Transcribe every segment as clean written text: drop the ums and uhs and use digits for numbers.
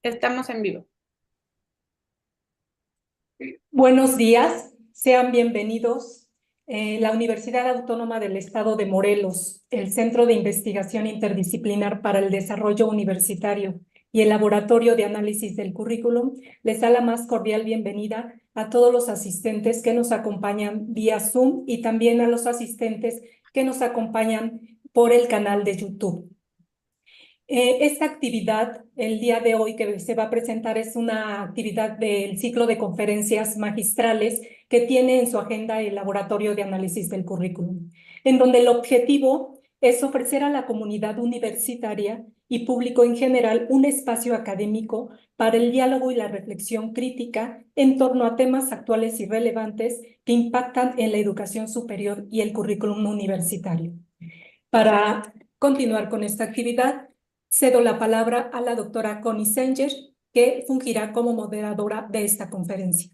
Estamos en vivo. Buenos días, sean bienvenidos. La Universidad Autónoma del Estado de Morelos, el Centro de Investigación Interdisciplinar para el Desarrollo Universitario y el Laboratorio de Análisis del Currículum les da la más cordial bienvenida a todos los asistentes que nos acompañan vía Zoom y también a los asistentes que nos acompañan por el canal de YouTube. Esta actividad, el día de hoy que se va a presentar, es una actividad del ciclo de conferencias magistrales que tiene en su agenda el Laboratorio de Análisis del Currículum, en donde el objetivo es ofrecer a la comunidad universitaria y público en general un espacio académico para el diálogo y la reflexión crítica en torno a temas actuales y relevantes que impactan en la educación superior y el currículum universitario. Para continuar con esta actividad, cedo la palabra a la doctora Connie Senger, que fungirá como moderadora de esta conferencia.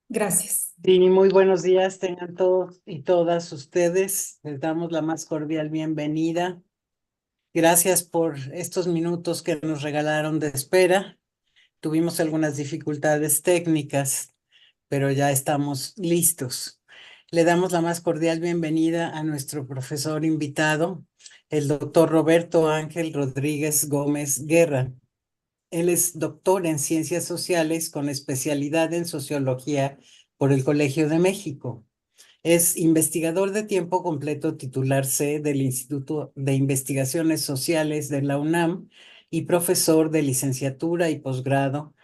Gracias. Sí, muy buenos días tengan todos y todas ustedes. Les damos la más cordial bienvenida. Gracias por estos minutos que nos regalaron de espera. Tuvimos algunas dificultades técnicas, pero ya estamos listos. Le damos la más cordial bienvenida a nuestro profesor invitado, el doctor Roberto Ángel Rodríguez Gómez Guerra. Él es doctor en Ciencias Sociales con especialidad en Sociología por el Colegio de México. Es investigador de tiempo completo titular C del Instituto de Investigaciones Sociales de la UNAM y profesor de licenciatura y posgrado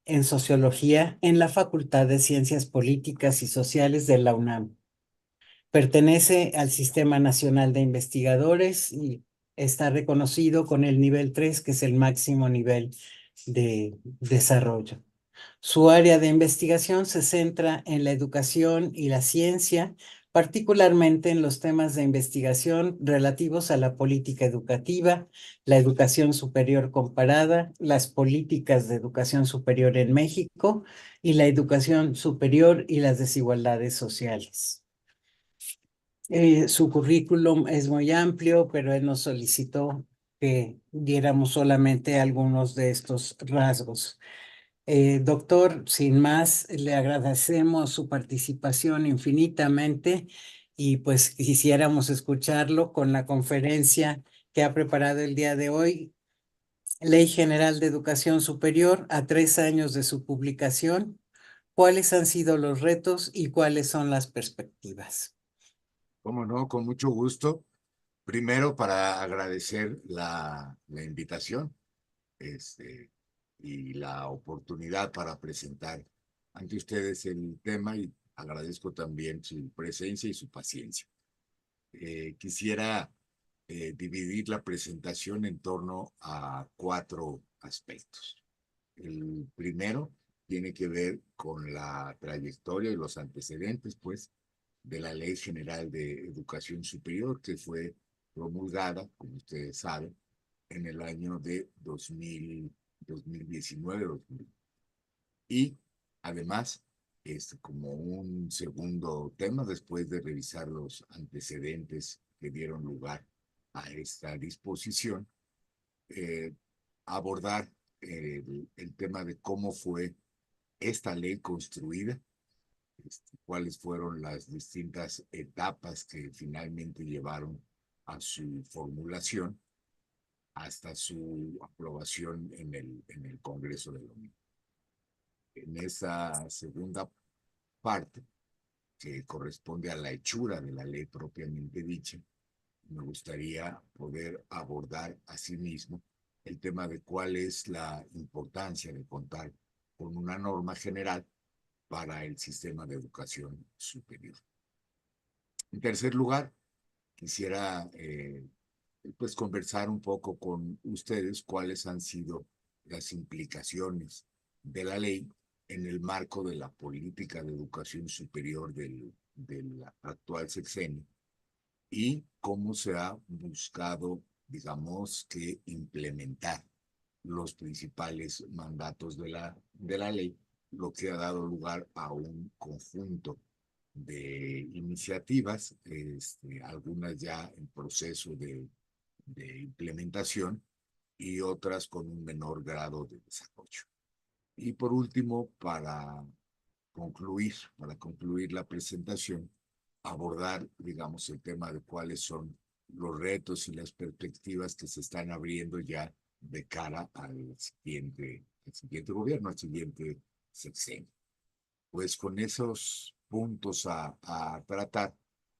en Sociología en la Facultad de Ciencias Políticas y Sociales de la UNAM. Pertenece al Sistema Nacional de Investigadores y está reconocido con el nivel 3, que es el máximo nivel de desarrollo. Su área de investigación se centra en la educación y la ciencia, particularmente en los temas de investigación relativos a la política educativa, la educación superior comparada, las políticas de educación superior en México y la educación superior y las desigualdades sociales. Su currículum es muy amplio, pero él nos solicitó que diéramos solamente algunos de estos rasgos. Doctor, sin más, le agradecemos su participación infinitamente y pues quisiéramos escucharlo con la conferencia que ha preparado el día de hoy, Ley General de Educación Superior, a 3 años de su publicación. ¿Cuáles han sido los retos y cuáles son las perspectivas? Cómo no, con mucho gusto. Primero, para agradecer la invitación y la oportunidad para presentar ante ustedes el tema, y agradezco también su presencia y su paciencia. Quisiera dividir la presentación en torno a 4 aspectos. El primero tiene que ver con la trayectoria y los antecedentes, pues, de la Ley General de Educación Superior, que fue promulgada, como ustedes saben, en el año de 2019. Y además, como un segundo tema, después de revisar los antecedentes que dieron lugar a esta disposición, eh, abordar el tema de cómo fue esta ley construida, cuáles fueron las distintas etapas que finalmente llevaron a su formulación hasta su aprobación en el Congreso de la Unión. En esa segunda parte, que corresponde a la hechura de la ley propiamente dicha, me gustaría poder abordar asimismo el tema de cuál es la importancia de contar con una norma general para el sistema de educación superior. En tercer lugar, quisiera pues conversar un poco con ustedes cuáles han sido las implicaciones de la ley en el marco de la política de educación superior del actual sexenio y cómo se ha buscado, digamos, que implementar los principales mandatos de la ley, lo que ha dado lugar a un conjunto de iniciativas, algunas ya en proceso de implementación y otras con un menor grado de desarrollo. Y por último, para concluir la presentación, abordar, digamos, el tema de cuáles son los retos y las perspectivas que se están abriendo ya de cara al siguiente gobierno, al siguiente sexenio. Pues con esos puntos a tratar,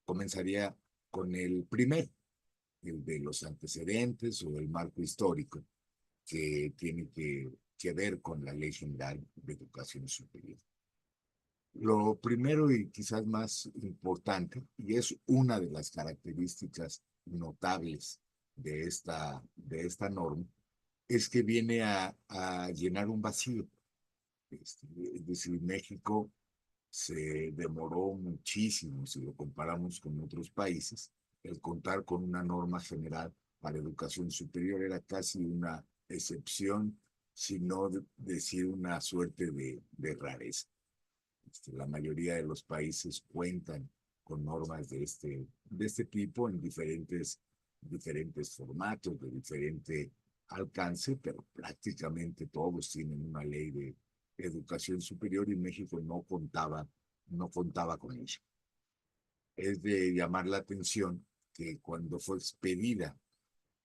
comenzaría con el primero, el de los antecedentes o el marco histórico que tiene que ver con la Ley General de Educación Superior. Lo primero y quizás más importante, y es una de las características notables de esta norma, es que viene a llenar un vacío. Es decir, México se demoró muchísimo, si lo comparamos con otros países, el contar con una norma general para educación superior era casi una excepción, si no decir una suerte de rareza. La mayoría de los países cuentan con normas de este tipo en diferentes formatos, de diferente alcance, pero prácticamente todos tienen una ley de educación superior y México no contaba con ella. Es de llamar la atención que cuando fue expedida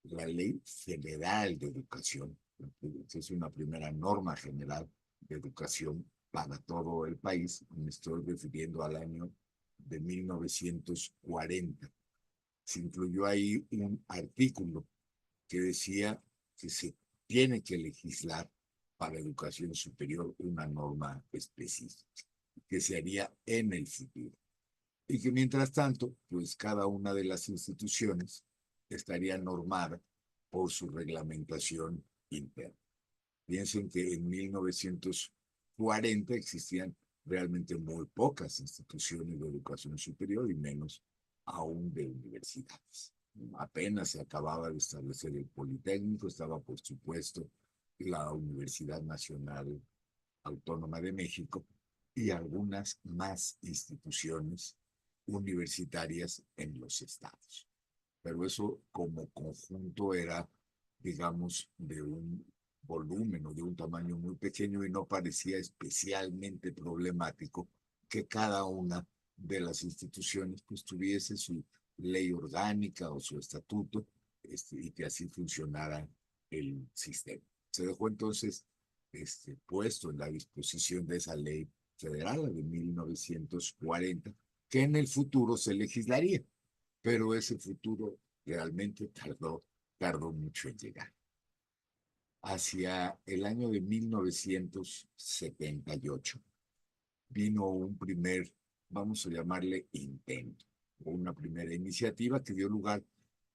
la Ley General de Educación, que es una primera norma general de educación para todo el país, me estoy refiriendo al año de 1940. Se incluyó ahí un artículo que decía que se tiene que legislar para educación superior una norma específica, que se haría en el futuro. Y que mientras tanto, pues cada una de las instituciones estaría normada por su reglamentación interna. Piensen que en 1940 existían realmente muy pocas instituciones de educación superior y menos aún de universidades. Apenas se acababa de establecer el Politécnico, estaba por supuesto la Universidad Nacional Autónoma de México y algunas más instituciones universitarias en los estados. Pero eso como conjunto era, digamos, de un volumen o de un tamaño muy pequeño y no parecía especialmente problemático que cada una de las instituciones pues tuviese su ley orgánica o su estatuto y que así funcionara el sistema. Se dejó entonces puesto en la disposición de esa ley federal, la de 1940, que en el futuro se legislaría, pero ese futuro realmente tardó mucho en llegar. Hacia el año de 1978 vino un primer, vamos a llamarle intento, o una primera iniciativa que dio lugar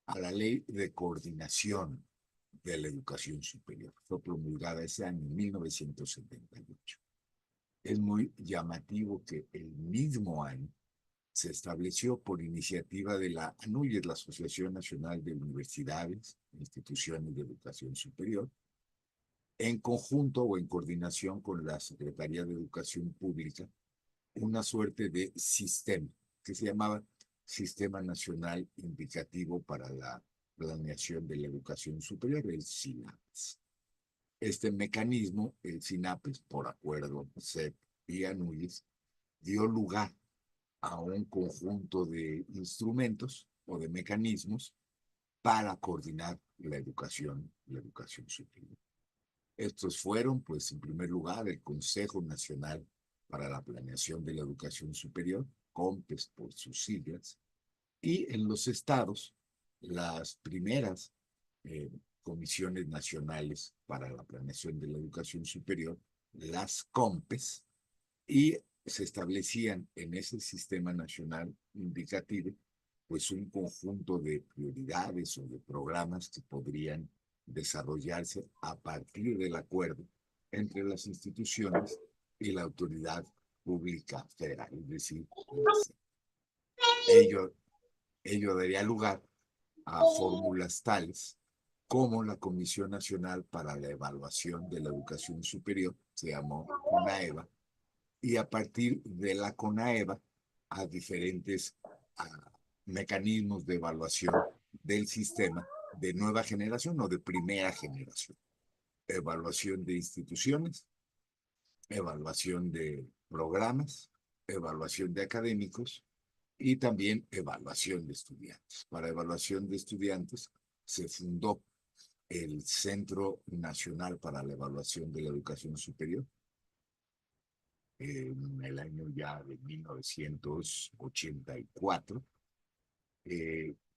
a la Ley de Coordinación de la Educación Superior. Fue promulgada ese año, en 1978. Es muy llamativo que el mismo año se estableció por iniciativa de la ANUYES, la Asociación Nacional de Universidades e Instituciones de Educación Superior, en conjunto o en coordinación con la Secretaría de Educación Pública, una suerte de sistema que se llamaba Sistema Nacional Indicativo para la Planeación de la Educación Superior, el SINAPES. Este mecanismo, el SINAPES, por acuerdo CEP y ANUYES, dio lugar a un conjunto de instrumentos o de mecanismos para coordinar la educación superior. Estos fueron, pues, en primer lugar, el Consejo Nacional para la Planeación de la Educación Superior, CONPES por sus siglas, y en los estados, las primeras comisiones nacionales para la planeación de la educación superior, las CONPES, y se establecían en ese sistema nacional indicativo pues un conjunto de prioridades o de programas que podrían desarrollarse a partir del acuerdo entre las instituciones y la autoridad pública federal, es decir, ello daría lugar a fórmulas tales como la Comisión Nacional para la Evaluación de la Educación Superior, se llamó CONAEVA, y a partir de la CONAEVA a diferentes mecanismos de evaluación del sistema de nueva generación o de primera generación. Evaluación de instituciones, evaluación de programas, evaluación de académicos y también evaluación de estudiantes. Para evaluación de estudiantes se fundó el Centro Nacional para la Evaluación de la Educación Superior en el año ya de 1984.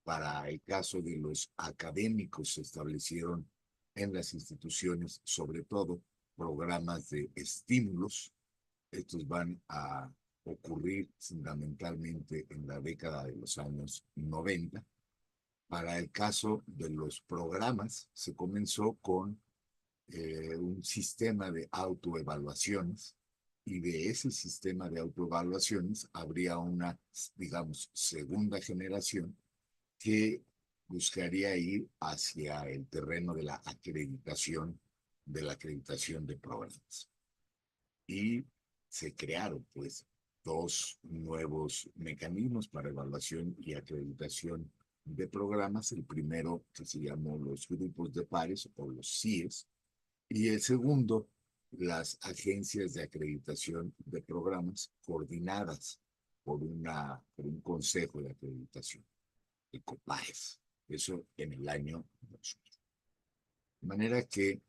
Para el caso de los académicos se establecieron en las instituciones, sobre todo, programas de estímulos. Estos van a ocurrir fundamentalmente en la década de los años 90. Para el caso de los programas, se comenzó con un sistema de autoevaluaciones y de ese sistema de autoevaluaciones habría una, digamos, segunda generación que buscaría ir hacia el terreno de la acreditación de programas. Y se crearon, pues, dos nuevos mecanismos para evaluación y acreditación de programas. El primero, que se llamó los grupos de pares o los CIES, y el segundo, las agencias de acreditación de programas coordinadas por un consejo de acreditación, el COPAES. Eso en el año 2000. De manera que,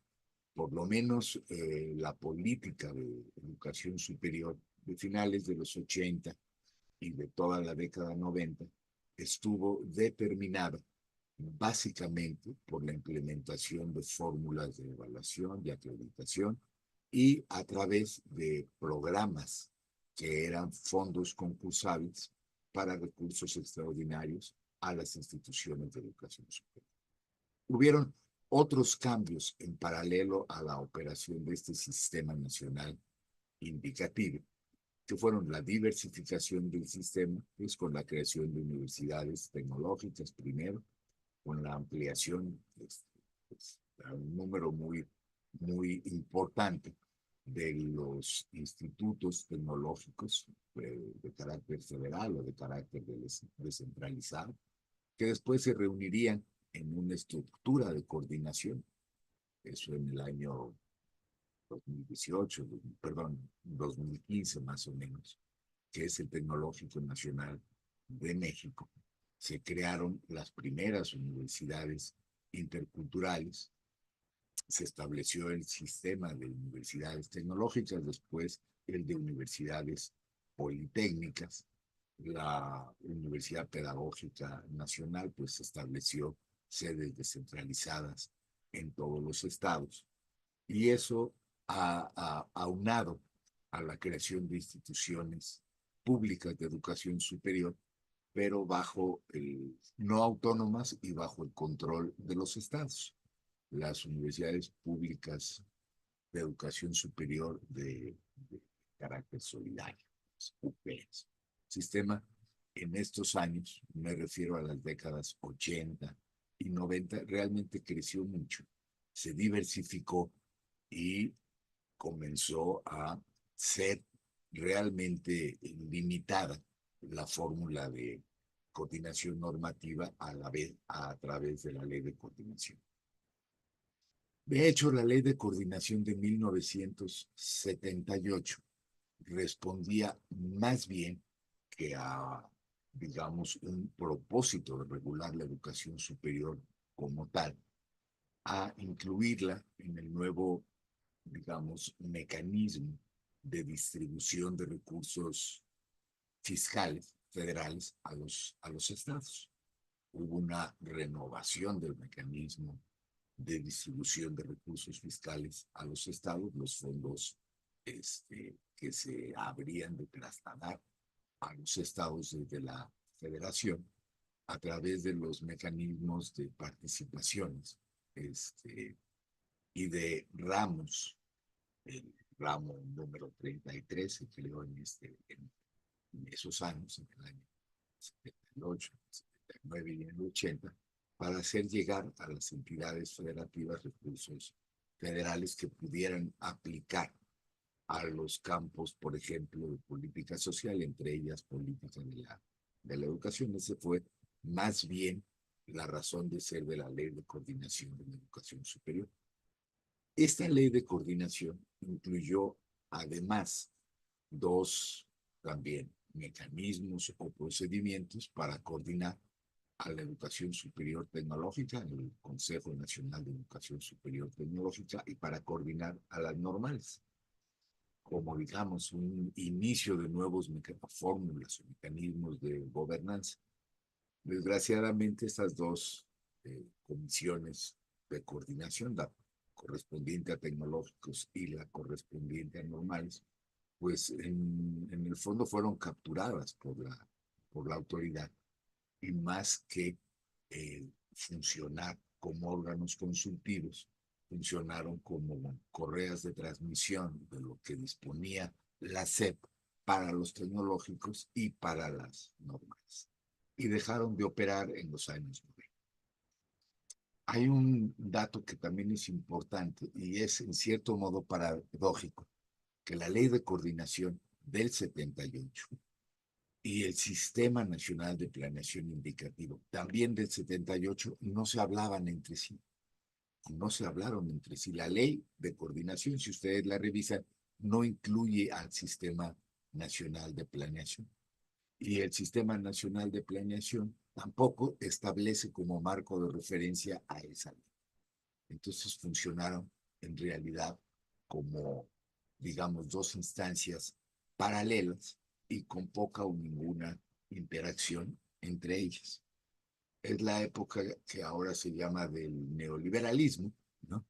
por lo menos, la política de educación superior de finales de los 80 y de toda la década 90 estuvo determinada básicamente por la implementación de fórmulas de evaluación y acreditación y a través de programas que eran fondos concursables para recursos extraordinarios a las instituciones de educación superior. Hubieron otros cambios en paralelo a la operación de este sistema nacional indicativo, que fueron la diversificación del sistema, pues con la creación de universidades tecnológicas primero, con la ampliación, pues, a un número muy importante de los institutos tecnológicos de carácter federal o de carácter descentralizado, que después se reunirían en una estructura de coordinación. Eso en el año 2018, perdón, 2015 más o menos, que es el Tecnológico Nacional de México. Se crearon las primeras universidades interculturales, se estableció el sistema de universidades tecnológicas, después el de universidades politécnicas, la Universidad Pedagógica Nacional, pues estableció sedes descentralizadas en todos los estados, y eso ha aunado a la creación de instituciones públicas de educación superior, pero no autónomas y bajo el control de los estados. Las universidades públicas de educación superior de carácter solidario, UPES. Sistema en estos años, me refiero a las décadas 80 y 90, realmente creció mucho, se diversificó y comenzó a ser realmente limitada la fórmula de coordinación normativa a través de la ley de coordinación. De hecho, la ley de coordinación de 1978 respondía más bien que a, digamos, un propósito de regular la educación superior como tal, a incluirla en el nuevo, digamos, mecanismo de distribución de recursos fiscales federales a los estados. Hubo una renovación del mecanismo de distribución de recursos fiscales a los estados, los fondos que se habrían de trasladar a los estados desde la federación a través de los mecanismos de participaciones y de ramos. El ramo número 33 se creó en esos años, en el año 78, 79 y en el 80, para hacer llegar a las entidades federativas recursos federales que pudieran aplicar a los campos, por ejemplo, de política social, entre ellas política de la educación. Ese fue más bien la razón de ser de la Ley de Coordinación de la Educación Superior. Esta ley de coordinación incluyó además dos también mecanismos o procedimientos para coordinar a la educación superior tecnológica, el Consejo Nacional de Educación Superior Tecnológica, y para coordinar a las normales, como digamos un inicio de nuevos fórmulas o mecanismos de gobernanza. Desgraciadamente, estas dos comisiones de coordinación, la correspondiente a tecnológicos y la correspondiente a normales, pues en el fondo fueron capturadas por la autoridad, y más que funcionar como órganos consultivos, funcionaron como correas de transmisión de lo que disponía la SEP para los tecnológicos y para las normales, y dejaron de operar en los años 90. Hay un dato que también es importante y es en cierto modo paradójico, que la Ley de Coordinación del 78 y el Sistema Nacional de Planeación Indicativo, también del 78, no se hablaban entre sí, no se hablaron entre sí. La Ley de Coordinación, si ustedes la revisan, no incluye al Sistema Nacional de Planeación. Y el Sistema Nacional de Planeación tampoco establece como marco de referencia a esa ley. Entonces funcionaron en realidad como, digamos, dos instancias paralelas y con poca o ninguna interacción entre ellas. Es la época que ahora se llama del neoliberalismo, ¿no?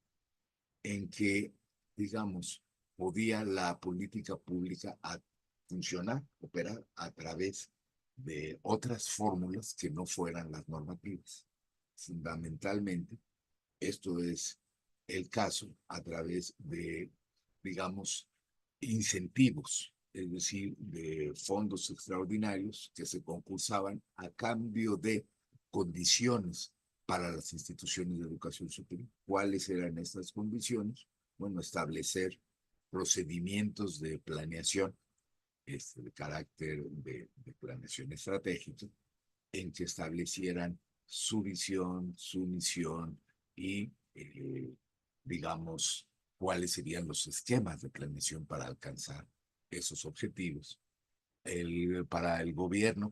En que, digamos, podía la política pública funcionar, operar a través de otras fórmulas que no fueran las normativas. Fundamentalmente, esto es el caso a través de, digamos, incentivos, es decir, de fondos extraordinarios que se concursaban a cambio de condiciones para las instituciones de educación superior. ¿Cuáles eran estas condiciones? Bueno, establecer procedimientos de planeación, de carácter de planeación estratégica, en que establecieran su visión, su misión y, digamos, cuáles serían los esquemas de planeación para alcanzar esos objetivos. Para el gobierno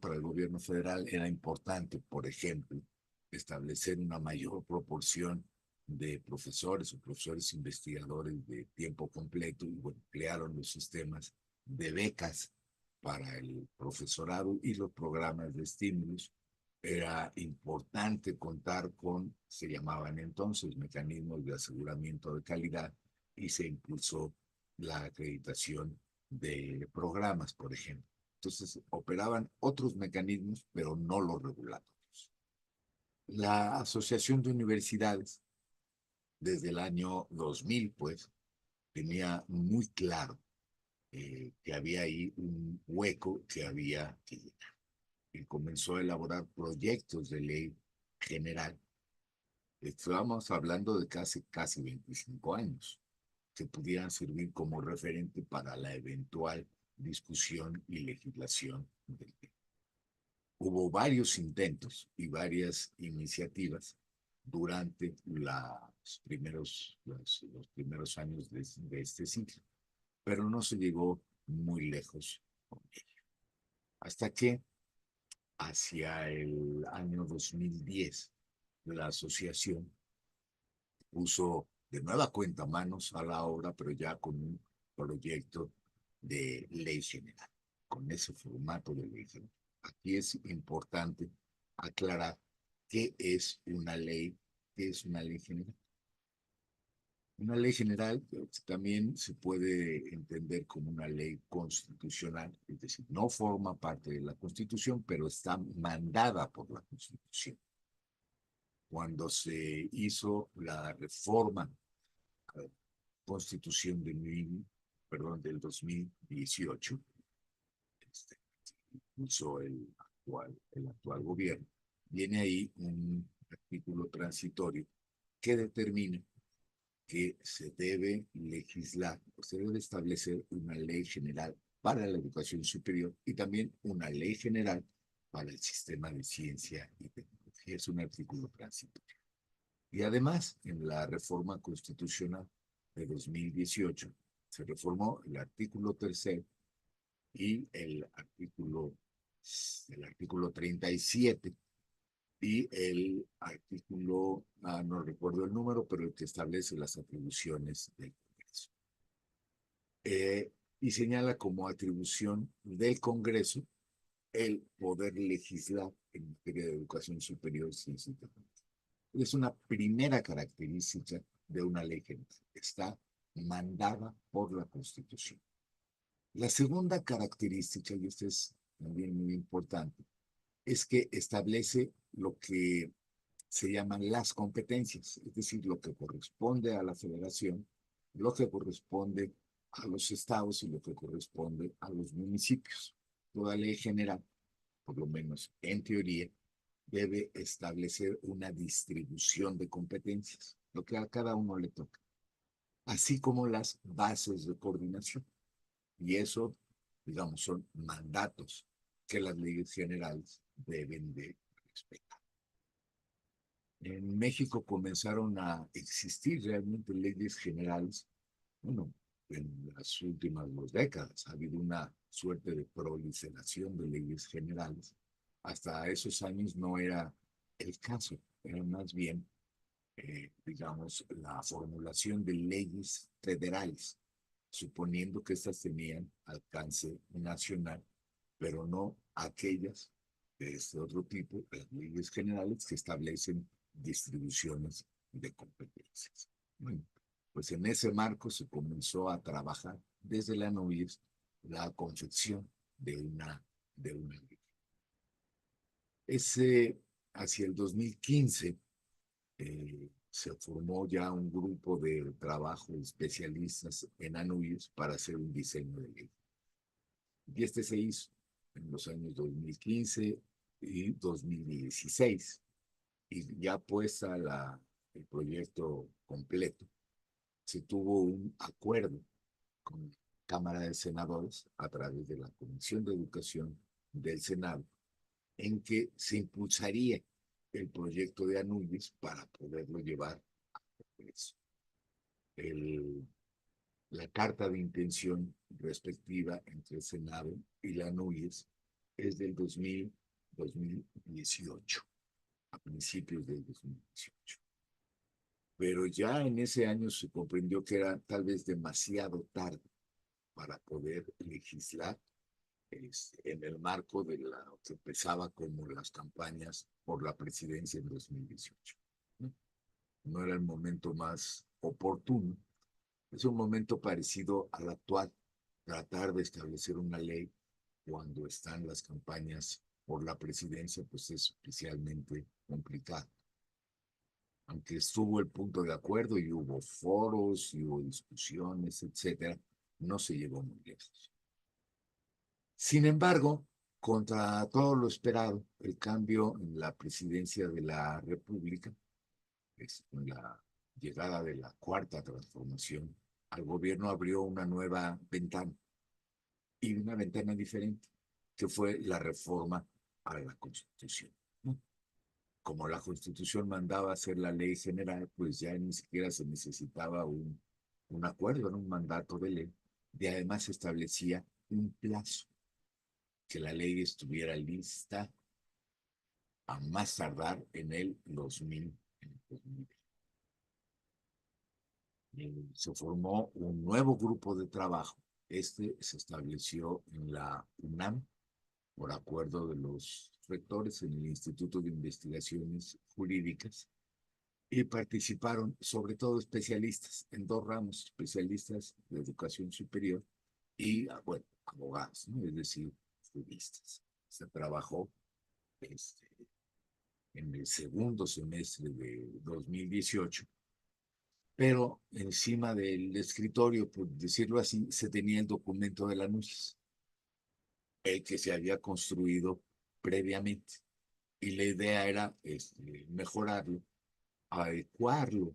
federal era importante, por ejemplo, establecer una mayor proporción de profesores o profesores investigadores de tiempo completo, y bueno, crearon los sistemas de becas para el profesorado y los programas de estímulos. Era importante contar con, se llamaban entonces, mecanismos de aseguramiento de calidad, y se impulsó la acreditación de programas, por ejemplo. Entonces operaban otros mecanismos, pero no los regulatorios. La Asociación de Universidades, desde el año 2000, pues, tenía muy claro que había ahí un hueco que había que llenar, y comenzó a elaborar proyectos de ley general. Estábamos hablando de casi 25 años, que pudieran servir como referente para la eventual discusión y legislación del tema. Hubo varios intentos y varias iniciativas durante los primeros años de este ciclo, pero no se llegó muy lejos con ello. Hasta que hacia el año 2010, la asociación puso de nueva cuenta manos a la obra, pero ya con un proyecto de ley general, con ese formato de ley general. Aquí es importante aclarar qué es una ley, qué es una ley general. Una ley general también se puede entender como una ley constitucional, es decir, no forma parte de la Constitución, pero está mandada por la Constitución. Cuando se hizo la reforma Constitución del 2018, puso el actual gobierno, viene ahí un artículo transitorio que determina que se debe legislar, o se debe establecer una ley general para la educación superior y también una ley general para el sistema de ciencia y tecnología. es un artículo transitorio. Y además, en la reforma constitucional de 2018, se reformó el artículo 3 y el artículo 37 y el artículo, no recuerdo el número, pero el que establece las atribuciones del Congreso. Y señala como atribución del Congreso el poder legislar en materia de educación superior, ciencia y tecnología. Es una primera característica de una ley general. Está mandada por la Constitución. La segunda característica, y esta es también muy importante, es que establece lo que se llaman las competencias, es decir, lo que corresponde a la federación, lo que corresponde a los estados y lo que corresponde a los municipios. Toda ley general, por lo menos en teoría, debe establecer una distribución de competencias, lo que a cada uno le toca, así como las bases de coordinación. Y eso, digamos, son mandatos que las leyes generales deben de respetar. En México comenzaron a existir realmente leyes generales, bueno, en las últimas 2 décadas ha habido una suerte de proliferación de leyes generales. Hasta esos años no era el caso, era más bien, digamos, la formulación de leyes federales, suponiendo que estas tenían alcance nacional, pero no aquellas de este otro tipo, las leyes generales que establecen distribuciones de competencias. Bueno, pues en ese marco se comenzó a trabajar desde la NUYES la confección de una ley. Hacia el 2015 se formó ya un grupo de trabajo de especialistas en ANUYES para hacer un diseño de ley. Y este se hizo en los años 2015 y 2016. Y ya puesta el proyecto completo, se tuvo un acuerdo con la Cámara de Senadores a través de la Comisión de Educación del Senado, en que se impulsaría el proyecto de ANUYES para poderlo llevar a Congreso. La carta de intención respectiva entre el Senado y la ANUYES es del 2018, a principios del 2018. Pero ya en ese año se comprendió que era tal vez demasiado tarde para poder legislar en el marco de lo que empezaba como las campañas por la presidencia en 2018. No era el momento más oportuno. Es un momento parecido al actual, tratar de establecer una ley cuando están las campañas por la presidencia, pues es especialmente complicado. Aunque estuvo el punto de acuerdo y hubo foros y hubo discusiones, etcétera, no se llegó muy lejos. Sin embargo, contra todo lo esperado, el cambio en la presidencia de la República, con la llegada de la Cuarta Transformación, al gobierno abrió una nueva ventana y una ventana diferente, que fue la reforma a la Constitución. Como la Constitución mandaba hacer la ley general, pues ya ni siquiera se necesitaba un acuerdo, un mandato de ley, y además establecía un plazo, que la ley estuviera lista a más tardar en el 2000. Se formó un nuevo grupo de trabajo. Este se estableció en la UNAM por acuerdo de los rectores en el Instituto de Investigaciones Jurídicas, y participaron sobre todo especialistas en 2 ramos, especialistas de educación superior y, bueno, abogados, ¿no? Es decir, juristas. Se trabajó en el segundo semestre de 2018, pero encima del escritorio, por decirlo así, se tenía el documento de la NUYES, el que se había construido previamente. Y la idea era mejorarlo, adecuarlo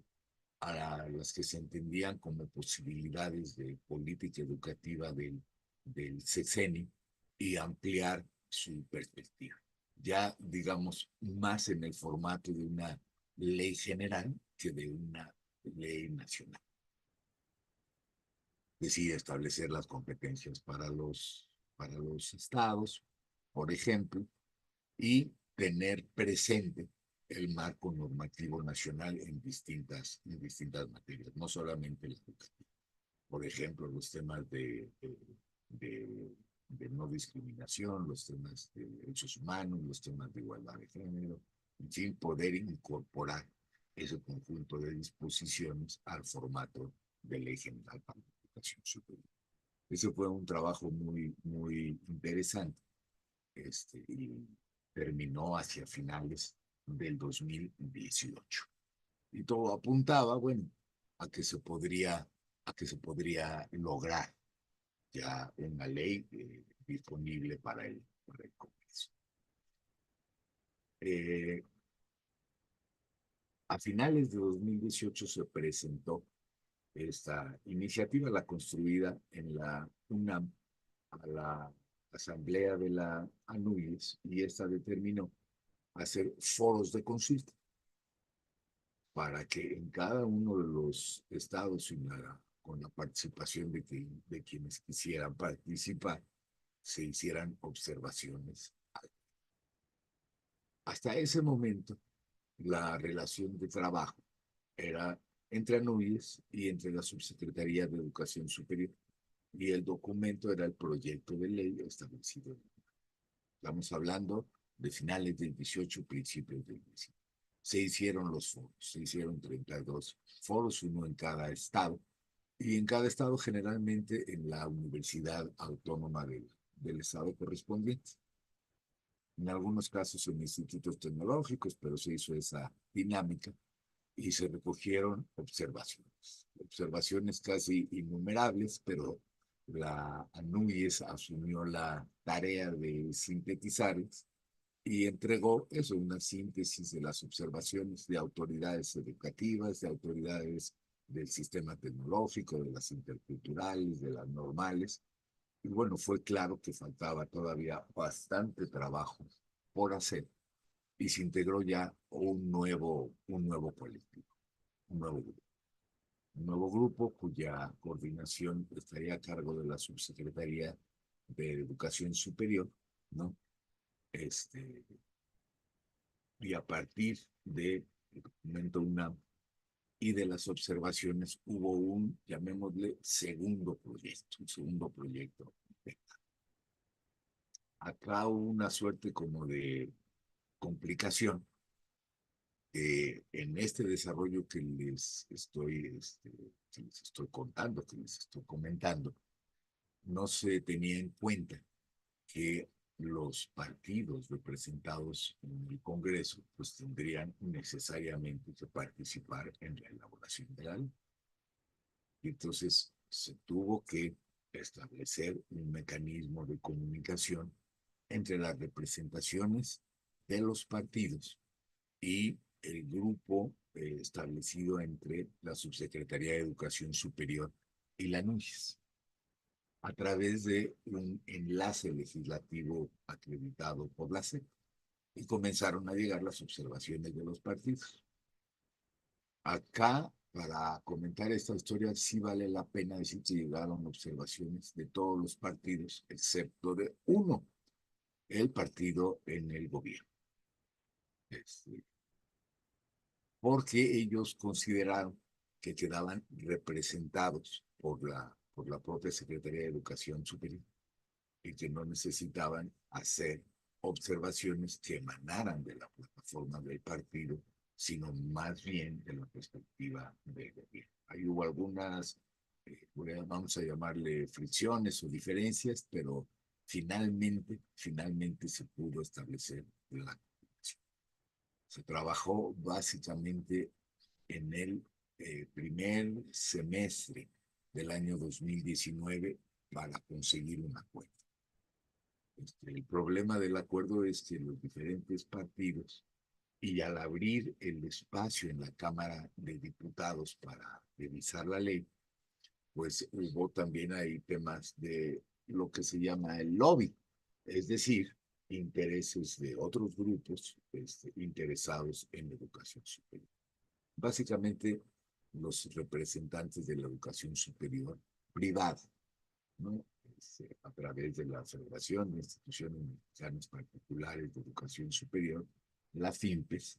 a las que se entendían como posibilidades de política educativa del sexenio y ampliar su perspectiva. ya digamos más en el formato de una ley general que de una ley nacional. Decide establecer las competencias para los estados, por ejemplo, y tener presente el marco normativo nacional en distintas materias, no solamente la educativa. Por ejemplo, los temas de, de no discriminación, los temas de derechos humanos, los temas de igualdad de género, en fin, poder incorporar ese conjunto de disposiciones al formato de ley general para la educación superior. Ese fue un trabajo muy interesante, y terminó hacia finales del 2018. Y todo apuntaba, bueno, a que se podría lograr ya una ley disponible para el Congreso. A finales de 2018 se presentó esta iniciativa, la construida en la UNAM, a la Asamblea de la ANUYES, y esta determinó hacer foros de consulta para que en cada uno de los estados, con la participación de quienes quisieran participar, se hicieran observaciones. Hasta ese momento, la relación de trabajo era entre ANUYES y entre la Subsecretaría de Educación Superior, y el documento era el proyecto de ley establecido. Estamos hablando de finales del 18, principios del 19. Se hicieron los foros, se hicieron 32 foros, uno en cada estado, y en cada estado generalmente en la Universidad Autónoma del estado correspondiente. En algunos casos en institutos tecnológicos, pero se hizo esa dinámica y se recogieron observaciones casi innumerables, pero la ANUYES asumió la tarea de sintetizarlas y entregó eso, una síntesis de las observaciones de autoridades educativas, de autoridades del sistema tecnológico, de las interculturales, de las normales. Y bueno, fue claro que faltaba todavía bastante trabajo por hacer, y se integró ya un nuevo colectivo, un nuevo grupo cuya coordinación estaría a cargo de la Subsecretaría de Educación Superior, ¿no? Y a partir del documento UNAM y de las observaciones hubo llamémosle, un segundo proyecto. Acá hubo una suerte como de complicación. En este desarrollo que les estoy contando, que les estoy comentando, no se tenía en cuenta que los partidos representados en el Congreso pues tendrían necesariamente que participar en la elaboración de la ley. Y entonces se tuvo que establecer un mecanismo de comunicación entre las representaciones de los partidos y el grupo establecido entre la Subsecretaría de Educación Superior y la ANUYES, a través de un enlace legislativo acreditado por la SEP, y comenzaron a llegar las observaciones de los partidos. Acá, para comentar esta historia, sí vale la pena decir que llegaron observaciones de todos los partidos, excepto de uno, el partido en el gobierno. Porque ellos consideraron que quedaban representados por la propia Secretaría de Educación Superior y que no necesitaban hacer observaciones que emanaran de la plataforma del partido, sino más bien de la perspectiva del gobierno. Ahí hubo algunas, vamos a llamarle fricciones o diferencias, pero finalmente se pudo establecer la comunicación. Se trabajó básicamente en el primer semestre del año 2019 para conseguir un acuerdo. El problema del acuerdo es que los diferentes partidos, y al abrir el espacio en la Cámara de Diputados para revisar la ley, pues hubo también ahí temas de lo que se llama el lobby, es decir, intereses de otros grupos interesados en la educación superior. Básicamente, los representantes de la educación superior privada, ¿no? A través de la Federación de Instituciones Mexicanas Particulares de Educación Superior, la FIMPES,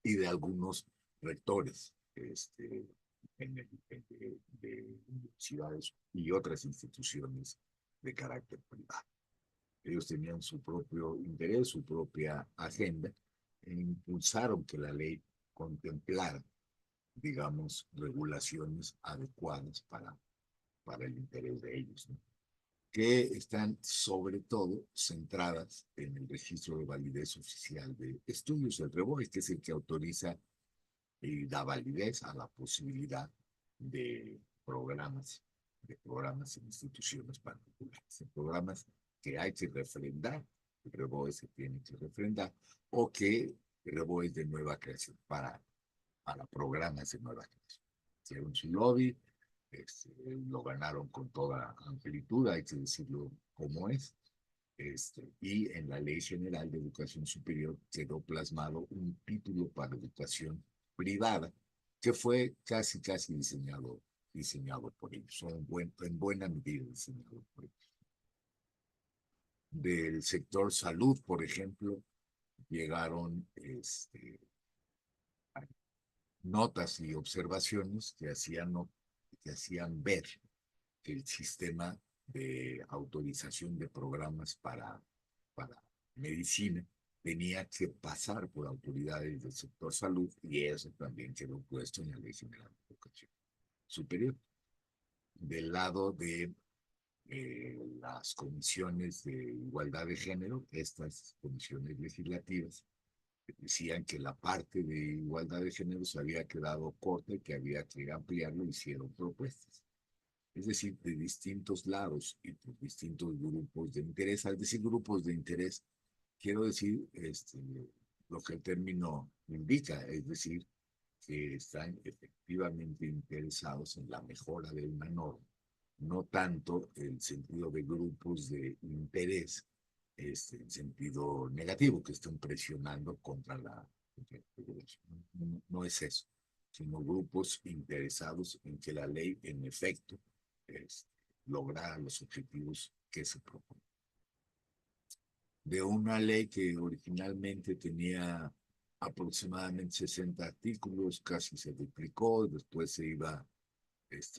y de algunos rectores de universidades y otras instituciones de carácter privado. Ellos tenían su propio interés, su propia agenda, e impulsaron que la ley contemplara, digamos, regulaciones adecuadas para el interés de ellos, ¿no? Que están sobre todo centradas en el registro de validez oficial de estudios, el REVOE, que es el que autoriza y da validez a la posibilidad de programas, en instituciones particulares, de programas que hay que refrendar, el REVOE se tiene que refrendar, o que el REVOE es de nueva creación, para programas de nueva creación. Hicieron su lobby, lo ganaron con toda amplitud, hay que decirlo como es. Y en la Ley General de Educación Superior quedó plasmado un título para educación privada que fue casi diseñado por ellos, en buena medida diseñado por ellos. Del sector salud, por ejemplo, llegaron notas y observaciones que hacían ver que el sistema de autorización de programas para medicina tenía que pasar por autoridades del sector salud, y eso también quedó puesto en la Ley General de Educación Superior. Del lado de las comisiones de igualdad de género, estas comisiones legislativas decían que la parte de igualdad de género se había quedado corta y que había que ampliarlo, hicieron propuestas. Es decir, de distintos lados y por distintos grupos de interés. Al decir grupos de interés, quiero decir lo que el término indica, es decir, que están efectivamente interesados en la mejora de una norma, no tanto el sentido de grupos de interés, en sentido negativo, que están presionando contra la regulación. No es eso, sino grupos interesados en que la ley, en efecto, lograra los objetivos que se proponen. De una ley que originalmente tenía aproximadamente 60 artículos, casi se duplicó, después se iba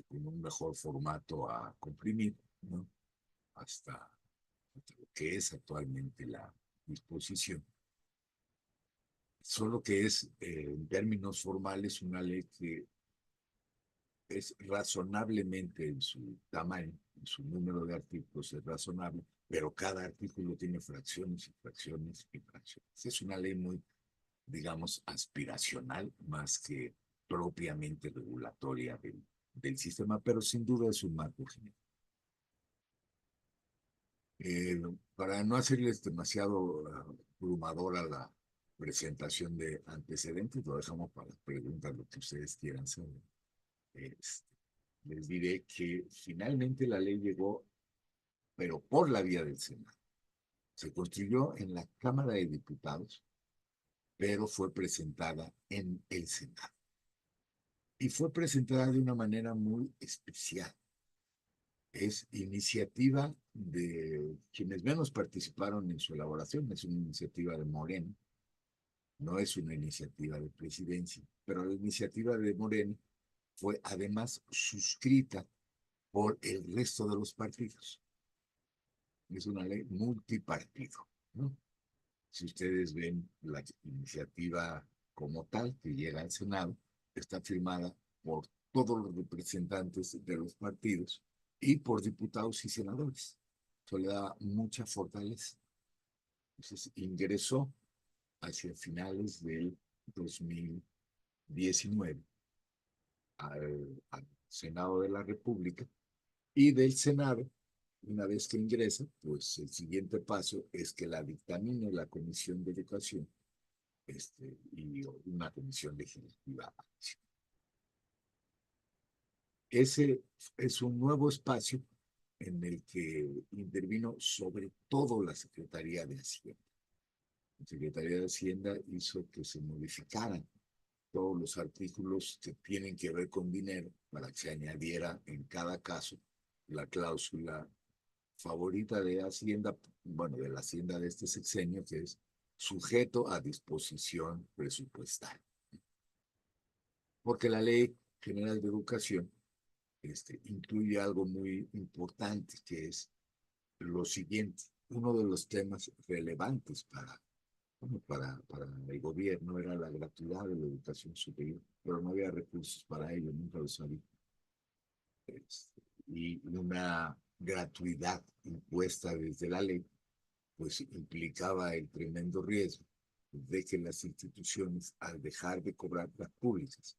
con un mejor formato a comprimir, ¿no? hasta lo que es actualmente la disposición. Solo que es, en términos formales, una ley que es razonablemente en su tamaño, en su número de artículos es razonable, pero cada artículo tiene fracciones y fracciones y fracciones. Es una ley muy, digamos, aspiracional, más que propiamente regulatoria del sistema, pero sin duda es un marco general. Para no hacerles demasiado abrumadora la presentación de antecedentes, lo dejamos para preguntas, lo que ustedes quieran saber. Les diré que finalmente la ley llegó, pero por la vía del Senado. Se construyó en la Cámara de Diputados, pero fue presentada en el Senado. Y fue presentada de una manera muy especial. Es iniciativa de quienes menos participaron en su elaboración, es una iniciativa de Morena, no es una iniciativa de presidencia, pero la iniciativa de Morena fue además suscrita por el resto de los partidos. Es una ley multipartido, ¿no? Si ustedes ven la iniciativa como tal que llega al Senado, está firmada por todos los representantes de los partidos y por diputados y senadores. Eso le da mucha fortaleza. Entonces ingresó hacia finales del 2019 al Senado de la República, y del Senado, una vez que ingresa, pues el siguiente paso es que la dictamine la Comisión de Educación y una comisión legislativa. Ese es un nuevo espacio en el que intervino sobre todo la Secretaría de Hacienda. La Secretaría de Hacienda hizo que se modificaran todos los artículos que tienen que ver con dinero para que se añadiera en cada caso la cláusula favorita de Hacienda, bueno, de la Hacienda de este sexenio, que es sujeto a disposición presupuestal. Porque la Ley General de Educación incluye algo muy importante, que es lo siguiente. Uno de los temas relevantes para el gobierno era la gratuidad de la educación superior, pero no había recursos para ello, nunca lo sabía. Y una gratuidad impuesta desde la ley, pues implicaba el tremendo riesgo de que las instituciones, al dejar de cobrar las públicas,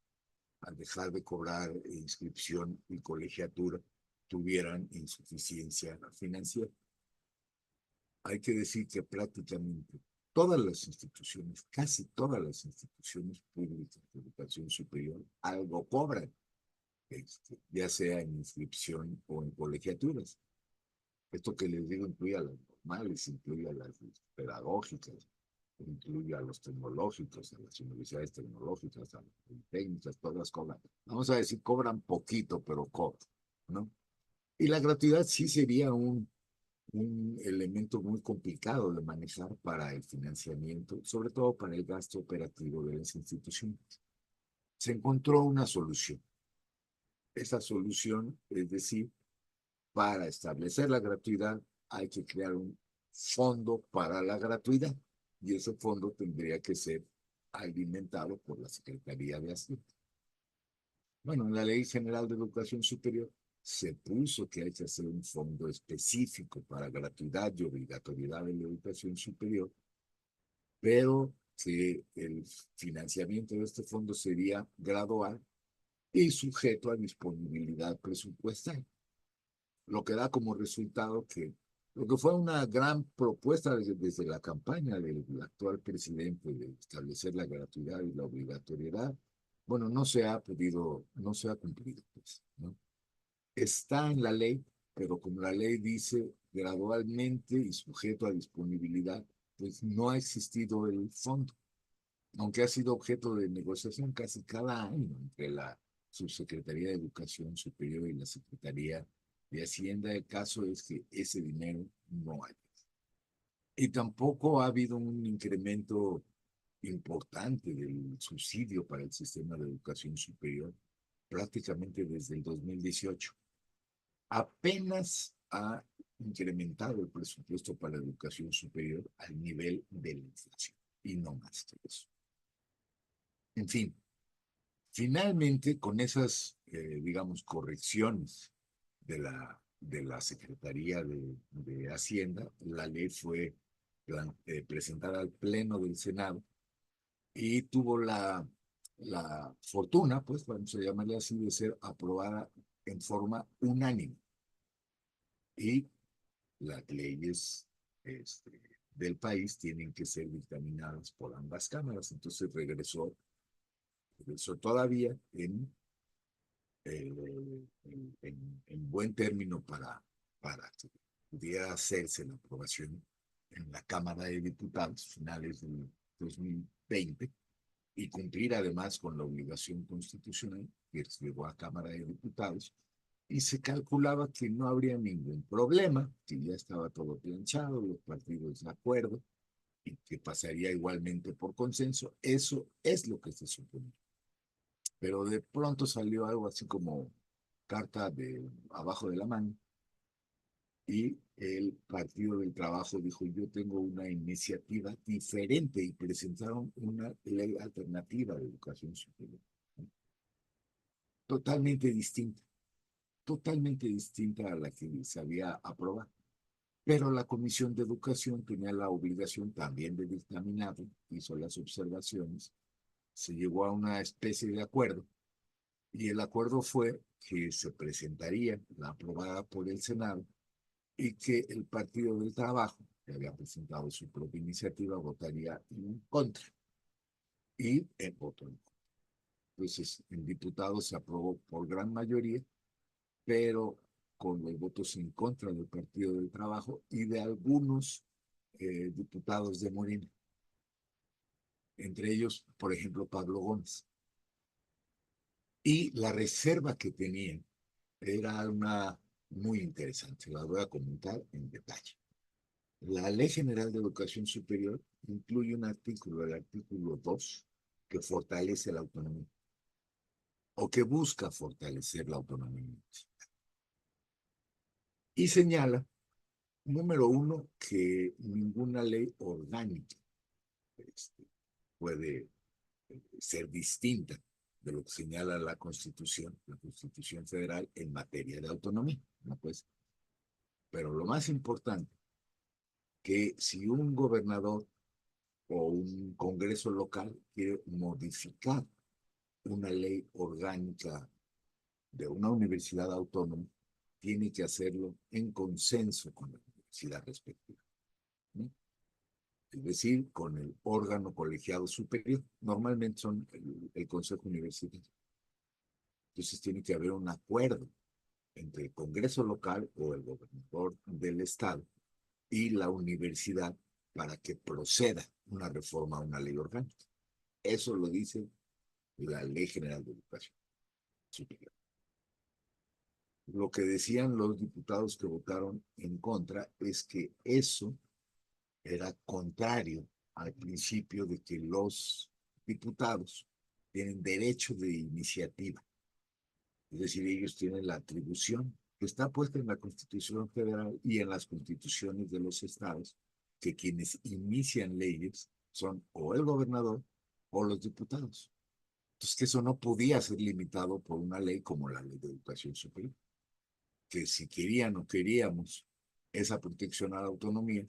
al dejar de cobrar inscripción y colegiatura, tuvieran insuficiencia financiera. Hay que decir que prácticamente todas las instituciones, casi todas las instituciones públicas de educación superior, algo cobran, ya sea en inscripción o en colegiaturas. Esto que les digo incluye a las normales, incluye a las pedagógicas, incluye a los tecnológicos, a las universidades tecnológicas, a las politécnicas, todas cobran. Vamos a decir, cobran poquito, pero cobran, ¿no? Y la gratuidad sí sería un elemento muy complicado de manejar para el financiamiento, sobre todo para el gasto operativo de las instituciones. Se encontró una solución. Esa solución, es decir, para establecer la gratuidad hay que crear un fondo para la gratuidad y ese fondo tendría que ser alimentado por la Secretaría de Hacienda. Bueno, en la Ley General de Educación Superior se puso que hay que hacer un fondo específico para gratuidad y obligatoriedad de la educación superior, pero que el financiamiento de este fondo sería gradual y sujeto a disponibilidad presupuestal, lo que da como resultado que lo que fue una gran propuesta desde la campaña del actual presidente de establecer la gratuidad y la obligatoriedad, bueno, no se ha podido, no se ha cumplido, pues, ¿no? Está en la ley, pero como la ley dice gradualmente y sujeto a disponibilidad, pues no ha existido el fondo, aunque ha sido objeto de negociación casi cada año entre la Subsecretaría de Educación Superior y la Secretaría de Hacienda. El caso es que ese dinero no hay. Y tampoco ha habido un incremento importante del subsidio para el sistema de educación superior prácticamente desde el 2018. Apenas ha incrementado el presupuesto para la educación superior al nivel de la inflación y no más que eso. En fin, finalmente con esas, digamos, correcciones de la Secretaría de Hacienda, la ley fue presentada al Pleno del Senado y tuvo la fortuna, pues vamos a llamarle así, de ser aprobada en forma unánime. Y las leyes del país tienen que ser dictaminadas por ambas cámaras. Entonces regresó todavía en buen término para que pudiera hacerse la aprobación en la Cámara de Diputados finales del 2020 y cumplir además con la obligación constitucional que llegó a Cámara de Diputados. Y se calculaba que no habría ningún problema, que ya estaba todo planchado, los partidos de acuerdo, y que pasaría igualmente por consenso. Eso es lo que se supone. Pero de pronto salió algo así como carta de abajo de la mano, y el Partido del Trabajo dijo, yo tengo una iniciativa diferente, y presentaron una ley alternativa de educación superior. Totalmente distinta a la que se había aprobado. Pero la Comisión de Educación tenía la obligación también de dictaminarlo, hizo las observaciones, se llegó a una especie de acuerdo, y el acuerdo fue que se presentaría la aprobada por el Senado y que el Partido del Trabajo, que había presentado su propia iniciativa, votaría en contra y en voto en contra. Entonces, en diputados se aprobó por gran mayoría, pero con los votos en contra del Partido del Trabajo y de algunos diputados de Morena. Entre ellos, por ejemplo, Pablo Gómez. Y la reserva que tenían era una muy interesante, la voy a comentar en detalle. La Ley General de Educación Superior incluye un artículo, el artículo 2, que fortalece la autonomía, o que busca fortalecer la autonomía. Y señala, número 1, que ninguna ley orgánica puede ser distinta de lo que señala la Constitución Federal en materia de autonomía, ¿no? Pues, pero lo más importante, que si un gobernador o un congreso local quiere modificar una ley orgánica de una universidad autónoma, tiene que hacerlo en consenso con la universidad respectiva, ¿no? Es decir, con el órgano colegiado superior, normalmente son el Consejo Universitario. Entonces tiene que haber un acuerdo entre el Congreso local o el gobernador del estado y la universidad para que proceda una reforma a una ley orgánica. Eso lo dice la Ley General de Educación Superior. Lo que decían los diputados que votaron en contra es que eso era contrario al principio de que los diputados tienen derecho de iniciativa. Es decir, ellos tienen la atribución que está puesta en la Constitución Federal y en las constituciones de los estados, que quienes inician leyes son o el gobernador o los diputados. Entonces, que eso no podía ser limitado por una ley como la Ley de Educación Superior, que si querían o queríamos esa protección a la autonomía,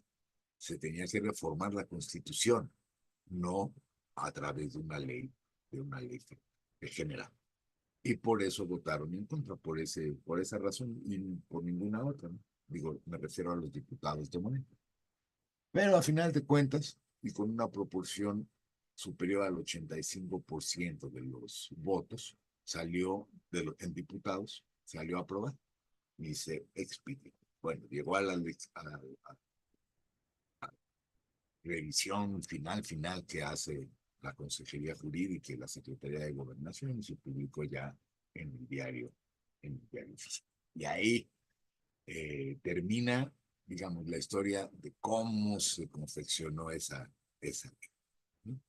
se tenía que reformar la Constitución, no a través de una ley general. Y por eso votaron en contra, por esa razón y por ninguna otra, ¿no? Digo, me refiero a los diputados de Morena. Pero a final de cuentas, y con una proporción superior al 85% de los votos, en diputados, salió aprobado y se expidió. Bueno, llegó a la revisión final que hace la Consejería Jurídica y la Secretaría de Gobernación y se publicó ya en el diario oficial. Y ahí termina, digamos, la historia de cómo se confeccionó esa ley, ¿no?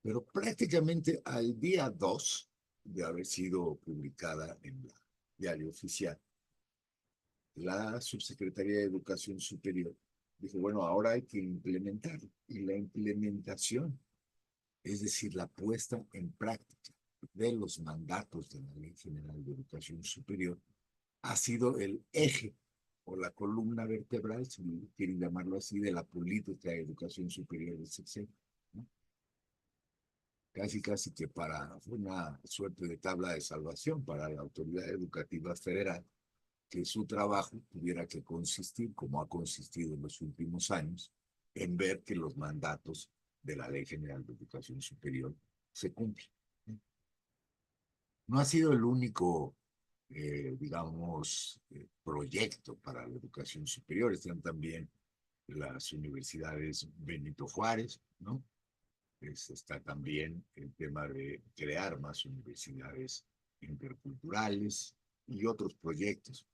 Pero prácticamente al día 2 de haber sido publicada en el diario oficial, la Subsecretaría de Educación Superior dijo, bueno, ahora hay que implementarlo. Y la implementación, es decir, la puesta en práctica de los mandatos de la Ley General de Educación Superior, ha sido el eje o la columna vertebral, si quieren llamarlo así, de la política de educación superior del sexenio, ¿no? Casi que fue una suerte de tabla de salvación para la autoridad educativa federal, que su trabajo tuviera que consistir, como ha consistido en los últimos años, en ver que los mandatos de la Ley General de Educación Superior se cumplen. No ha sido el único, digamos, proyecto para la educación superior. Están también las universidades Benito Juárez, ¿no? Está también el tema de crear más universidades interculturales y otros proyectos.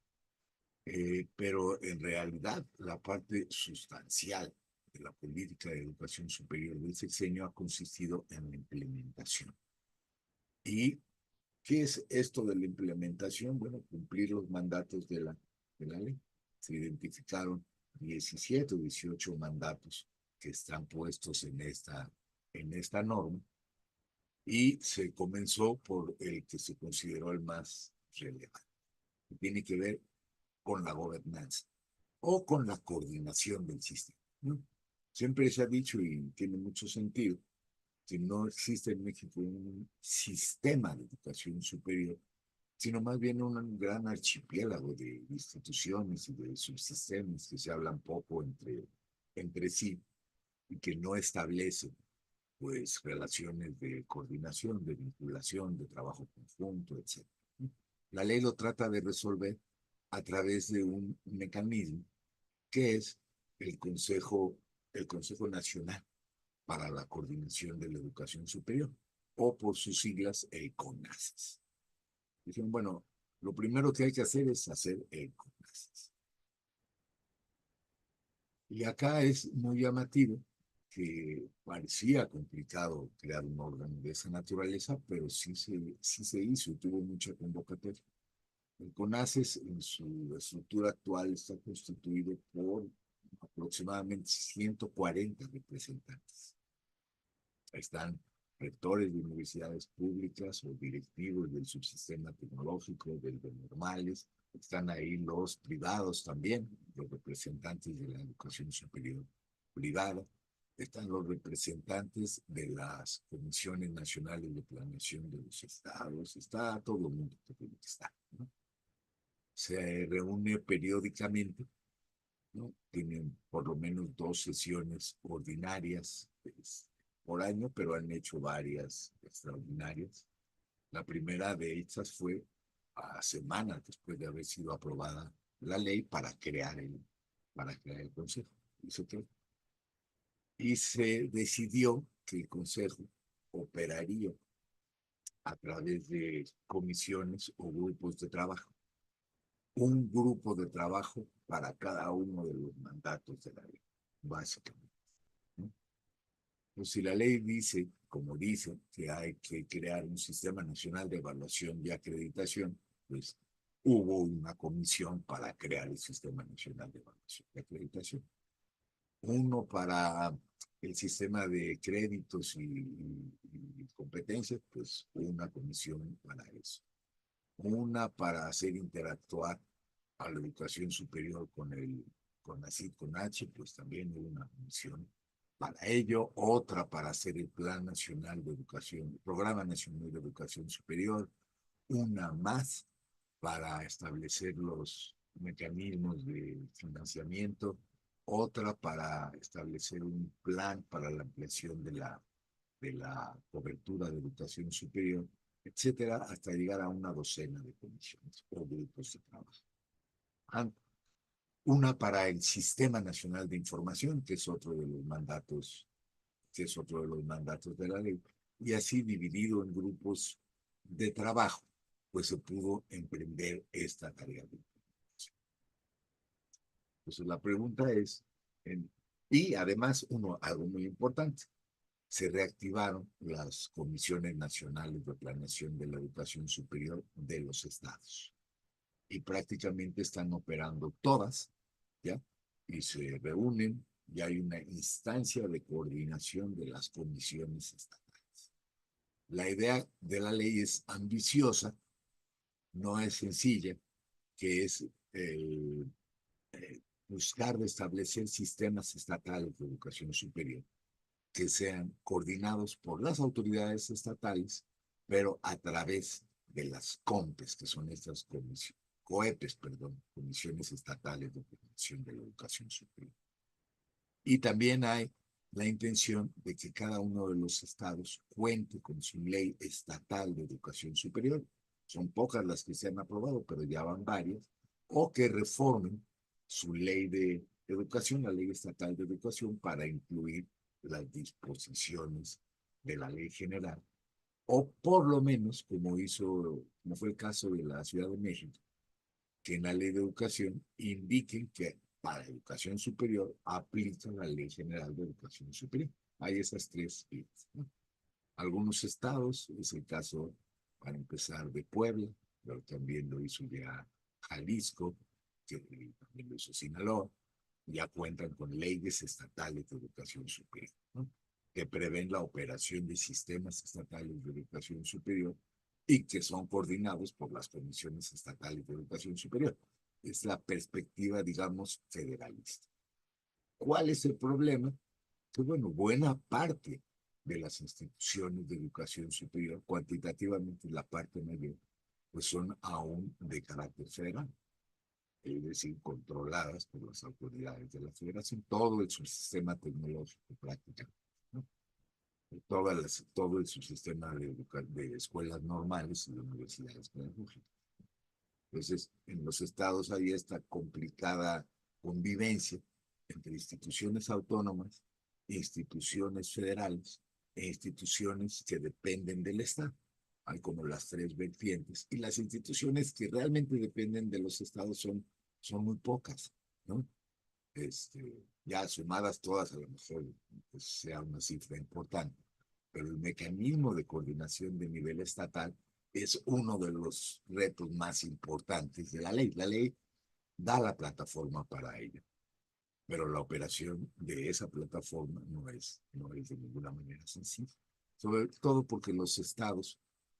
Pero en realidad la parte sustancial de la política de educación superior del sexenio ha consistido en la implementación. ¿Y qué es esto de la implementación? Bueno, cumplir los mandatos de la ley. Se identificaron 17 o 18 mandatos que están puestos en esta norma y se comenzó por el que se consideró el más relevante, que tiene que ver con la gobernanza o con la coordinación del sistema, ¿no? Siempre se ha dicho, y tiene mucho sentido, que no existe en México un sistema de educación superior, sino más bien un gran archipiélago de instituciones y de subsistemas que se hablan poco entre sí y que no establecen, pues, relaciones de coordinación, de vinculación, de trabajo conjunto, etc. La ley lo trata de resolver a través de un mecanismo que es el Consejo Nacional para la Coordinación de la Educación Superior, o por sus siglas, el CONACYT. Dijeron, bueno, lo primero que hay que hacer es hacer el CONACYT. Y acá es muy llamativo que parecía complicado crear un órgano de esa naturaleza, pero sí se hizo, tuvo mucha convocatoria. El CONACYT en su estructura actual está constituido por aproximadamente 140 representantes. Están rectores de universidades públicas o directivos del subsistema tecnológico, del de normales. Están ahí los privados también, los representantes de la educación superior privada. Están los representantes de las comisiones nacionales de planeación de los estados. Está todo el mundo que tiene que estar, ¿no? Se reúne periódicamente, ¿no? Tienen por lo menos 2 sesiones ordinarias por año, pero han hecho varias extraordinarias. La primera de estas fue a semanas después de haber sido aprobada la ley para crear el consejo. Y se decidió que el consejo operaría a través de comisiones o grupos de trabajo. Un grupo de trabajo para cada uno de los mandatos de la ley, básicamente, ¿no? Pues si la ley dice, como dice, que hay que crear un sistema nacional de evaluación y acreditación, pues hubo una comisión para crear el sistema nacional de evaluación y acreditación. Uno para el sistema de créditos y competencias, pues una comisión para eso. Una para hacer interactuar a la educación superior con la CID, con H, pues también hubo una comisión para ello, otra para hacer el Plan Nacional de Educación, el Programa Nacional de Educación Superior, una más para establecer los mecanismos de financiamiento, otra para establecer un plan para la ampliación de la cobertura de educación superior, etcétera, hasta llegar a una docena de comisiones o grupos de trabajo. Una para el Sistema Nacional de Información, que es otro de los mandatos, de la ley, y así dividido en grupos de trabajo, pues se pudo emprender esta tarea de información. Entonces la pregunta es, y además algo muy importante, se reactivaron las comisiones nacionales de planeación de la educación superior de los estados y prácticamente están operando todas, ¿ya? Y se reúnen y hay una instancia de coordinación de las comisiones estatales. La idea de la ley es ambiciosa, no es sencilla, que es buscar establecer sistemas estatales de educación superior que sean coordinados por las autoridades estatales, pero a través de las COMPES, que son estas COEPES, perdón, Comisiones Estatales de Protección de la Educación Superior. Y también hay la intención de que cada uno de los estados cuente con su ley estatal de educación superior. Son pocas las que se han aprobado, pero ya van varias, o que reformen su ley de educación, la ley estatal de educación, para incluir las disposiciones de la ley general, o por lo menos, como fue el caso de la Ciudad de México, que en la ley de educación indiquen que para educación superior aplica la Ley General de Educación Superior. Hay esas 3 vías, ¿no? Algunos estados, es el caso, para empezar, de Puebla, pero también lo hizo ya Jalisco, que también lo hizo Sinaloa, ya cuentan con leyes estatales de educación superior, ¿no? Que prevén la operación de sistemas estatales de educación superior y que son coordinados por las comisiones estatales de educación superior. Es la perspectiva, digamos, federalista. ¿Cuál es el problema? Que, bueno, buena parte de las instituciones de educación superior, cuantitativamente la parte mayor, pues son aún de carácter federal, es decir, controladas por las autoridades de la federación, todo el subsistema tecnológico prácticamente, ¿no? Todo el subsistema de escuelas normales y de universidades pedagógicas. Entonces, en los estados hay esta complicada convivencia entre instituciones autónomas, instituciones federales e instituciones que dependen del Estado. Hay como las tres vertientes, y las instituciones que realmente dependen de los estados son muy pocas, ¿no? Ya sumadas todas, a lo mejor pues, sea una cifra importante, pero el mecanismo de coordinación de nivel estatal es uno de los retos más importantes de la ley. La ley da la plataforma para ello, pero la operación de esa plataforma no es de ninguna manera sencilla, sobre todo porque los estados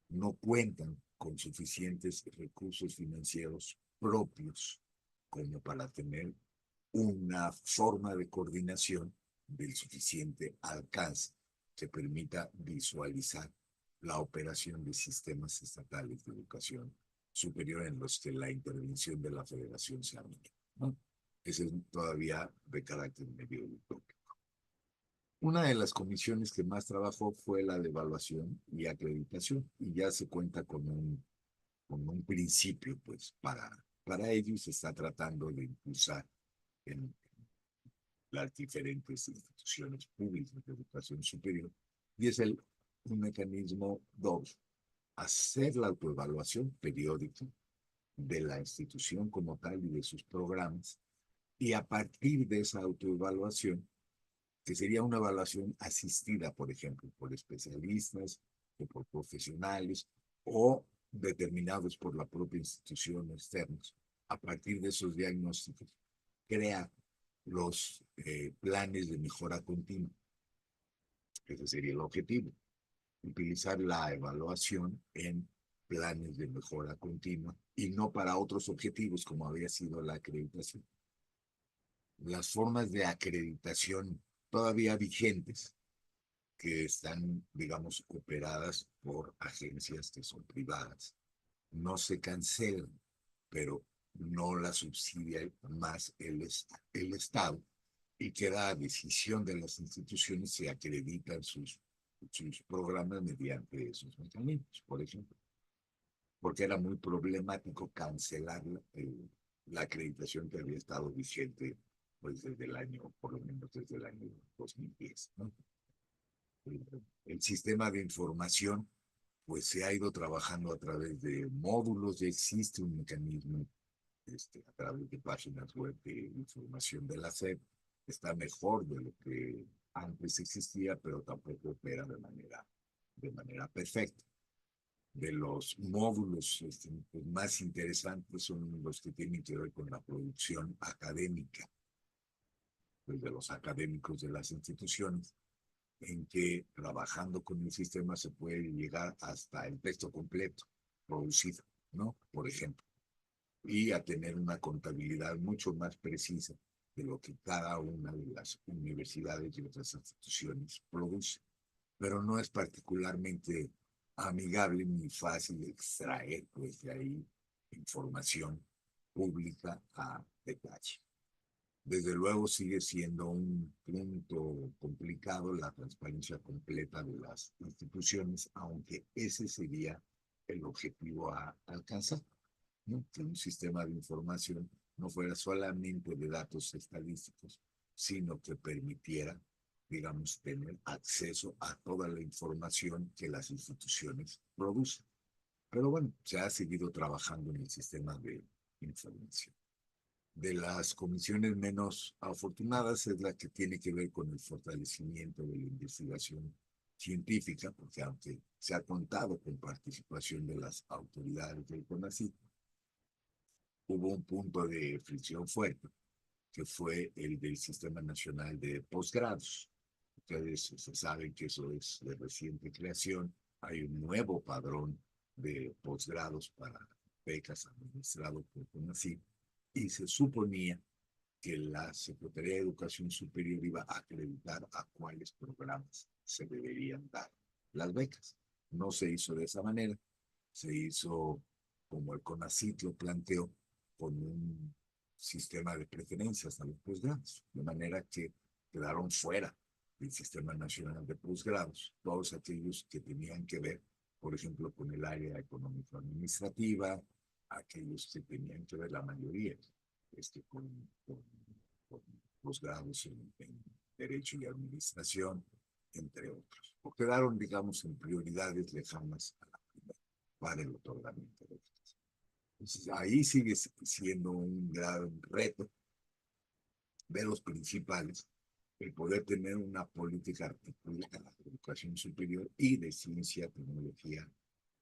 no cuentan con suficientes recursos financieros propios como para tener una forma de coordinación del suficiente alcance que permita visualizar la operación de sistemas estatales de educación superior en los que la intervención de la federación sea mínima, ¿no? Ese es todavía de carácter medio utópico. Una de las comisiones que más trabajó fue la de evaluación y acreditación, y ya se cuenta con un principio, pues, para ello, y se está tratando de impulsar en las diferentes instituciones públicas de educación superior, y es un mecanismo doble: hacer la autoevaluación periódica de la institución como tal y de sus programas, y a partir de esa autoevaluación, que sería una evaluación asistida, por ejemplo, por especialistas o por profesionales o determinados por la propia institución externos, a partir de esos diagnósticos, crea los planes de mejora continua. Ese sería el objetivo: utilizar la evaluación en planes de mejora continua y no para otros objetivos como había sido la acreditación. Las formas de acreditación todavía vigentes, que están, digamos, operadas por agencias que son privadas, no se cancelan, pero no la subsidia más el Estado, y queda a decisión de las instituciones si acreditan sus programas mediante esos mecanismos, por ejemplo, porque era muy problemático cancelar la acreditación que había estado vigente pues desde el año, por lo menos desde el año 2010, ¿no? El sistema de información pues se ha ido trabajando a través de módulos. Ya existe un mecanismo a través de páginas web de información de la SEP. Está mejor de lo que antes existía, pero tampoco opera de manera perfecta. De los módulos pues, más interesantes son los que tienen que ver con la producción académica, pues, de los académicos de las instituciones, en que trabajando con el sistema se puede llegar hasta el texto completo producido, ¿no? Por ejemplo, y a tener una contabilidad mucho más precisa de lo que cada una de las universidades y otras instituciones produce. Pero no es particularmente amigable ni fácil extraer pues, de ahí información pública a detalle. Desde luego sigue siendo un punto complicado la transparencia completa de las instituciones, aunque ese sería el objetivo a alcanzar, ¿no? Que un sistema de información no fuera solamente de datos estadísticos, sino que permitiera, digamos, tener acceso a toda la información que las instituciones producen. Pero bueno, se ha seguido trabajando en el sistema de información. De las comisiones menos afortunadas es la que tiene que ver con el fortalecimiento de la investigación científica, porque aunque se ha contado con participación de las autoridades del CONACYT, hubo un punto de fricción fuerte, que fue el del Sistema Nacional de Posgrados. Ustedes saben que eso es de reciente creación. Hay un nuevo padrón de posgrados para becas administrado por CONACYT, y se suponía que la Secretaría de Educación Superior iba a acreditar a cuáles programas se deberían dar las becas. No se hizo de esa manera, se hizo como el CONACYT lo planteó, con un sistema de preferencias a los posgrados, de manera que quedaron fuera del Sistema Nacional de Posgrados todos aquellos que tenían que ver, por ejemplo, con el área económico-administrativa, aquellos que tenían que ver la mayoría, con posgrados en Derecho y Administración, entre otros. O quedaron, digamos, en prioridades lejanas a la primera para el otorgamiento de estas. Entonces, ahí sigue siendo un gran reto de los principales el poder tener una política articulada de educación superior y de ciencia, tecnología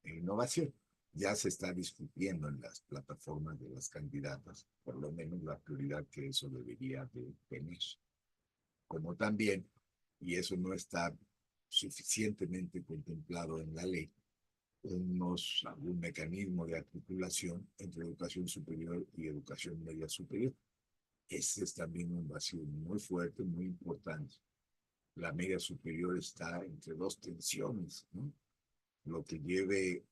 e innovación. Ya se está discutiendo en las plataformas de las candidatas, por lo menos la prioridad que eso debería de tener. Como también, y eso no está suficientemente contemplado en la ley, algún mecanismo de articulación entre educación superior y educación media superior. Ese es también un vacío muy fuerte, muy importante. La media superior está entre dos tensiones, ¿no? Lo que llegue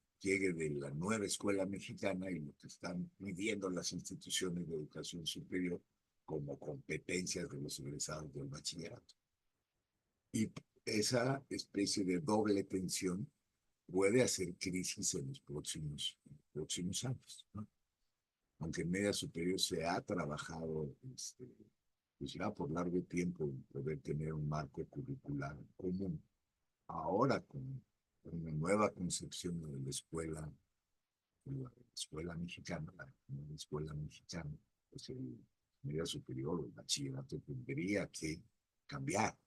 de la nueva escuela mexicana y lo que están pidiendo las instituciones de educación superior como competencias de los egresados del bachillerato. Y esa especie de doble tensión puede hacer crisis en los próximos años, ¿no? Aunque en media superior se ha trabajado pues ya por largo tiempo poder tener un marco curricular común. Ahora con una nueva concepción de la escuela mexicana, la nueva escuela mexicana, pues el media superior o el bachillerato tendría que cambiar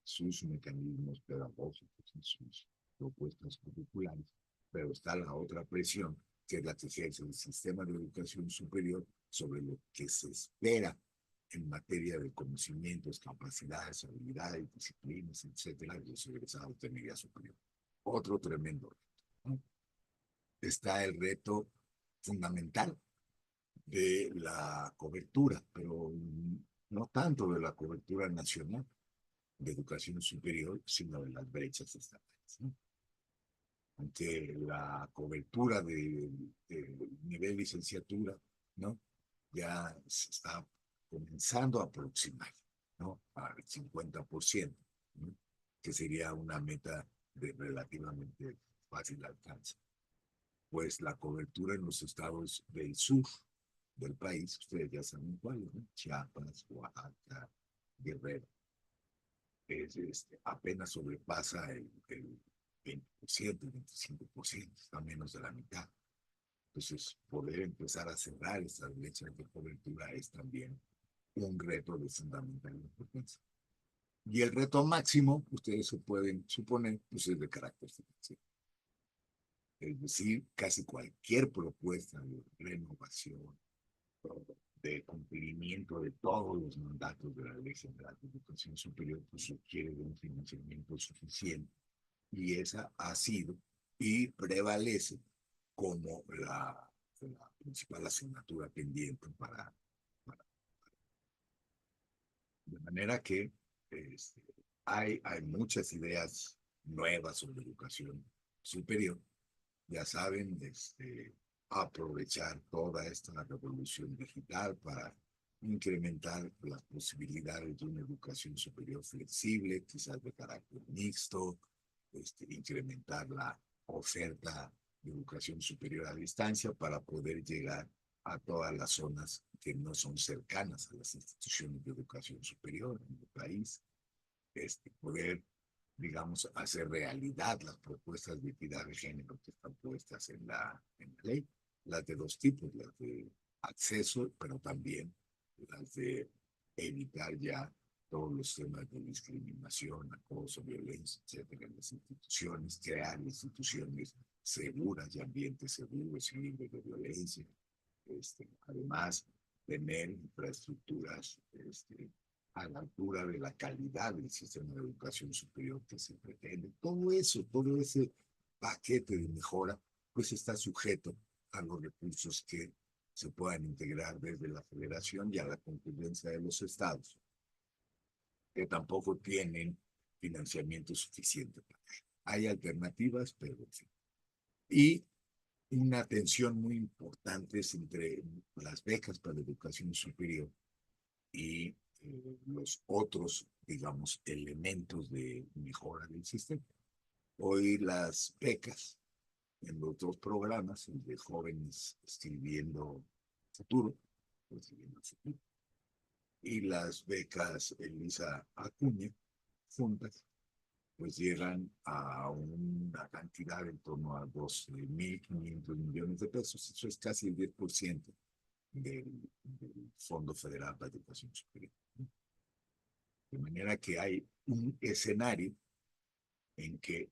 sus mecanismos pedagógicos y sus propuestas curriculares, pero está la otra presión, que es la que ejerce el sistema de educación superior sobre lo que se espera en materia de conocimientos, capacidades, habilidades, disciplinas, etcétera, de los egresados de media superior. Otro tremendo reto, ¿no? Está el reto fundamental de la cobertura, pero no tanto de la cobertura nacional de educación superior, sino de las brechas estatales, ¿no? Aunque la cobertura de nivel licenciatura, ¿no? Ya se está comenzando a aproximar, ¿no? Al 50%, ¿no? Que sería una meta de relativamente fácil alcance. Pues la cobertura en los estados del sur del país, ustedes ya saben cuáles, ¿no? Chiapas, Oaxaca, Guerrero, apenas sobrepasa el 20%, el 25%, está menos de la mitad. Entonces, poder empezar a cerrar estas brechas de cobertura es también un reto de fundamental importancia. Y el reto máximo, ustedes se pueden suponer, pues es de carácter financiero. Es decir, casi cualquier propuesta de renovación, de cumplimiento de todos los mandatos de la Ley General de Educación Superior, pues requiere de un financiamiento suficiente. Y esa ha sido y prevalece como la principal asignatura pendiente de manera que este, hay muchas ideas nuevas sobre educación superior. Ya saben, aprovechar toda esta revolución digital para incrementar las posibilidades de una educación superior flexible, quizás de carácter mixto, incrementar la oferta de educación superior a distancia para poder llegar a todas las zonas que no son cercanas a las instituciones de educación superior en el país, poder, digamos, hacer realidad las propuestas de equidad de género que están puestas en la ley, las de dos tipos, las de acceso, pero también las de evitar ya todos los temas de discriminación, acoso, violencia, etcétera, en las instituciones, crear instituciones seguras y ambientes seguros y libres de violencia. Además, tener infraestructuras a la altura de la calidad del sistema de educación superior que se pretende. Todo eso, todo ese paquete de mejora, pues está sujeto a los recursos que se puedan integrar desde la federación y a la concurrencia de los estados, que tampoco tienen financiamiento suficiente. Hay alternativas, pero sí. Y una tensión muy importante es entre las becas para la educación superior y los otros, digamos, elementos de mejora del sistema. Hoy las becas en los dos programas, el de Jóvenes Escribiendo Futuro, Escribiendo el Futuro, y las becas Elisa Acuña, juntas, pues llegan a una cantidad en torno a 12.500 millones de pesos. Eso es casi el 10% del Fondo Federal para Educación Superior. De manera que hay un escenario en que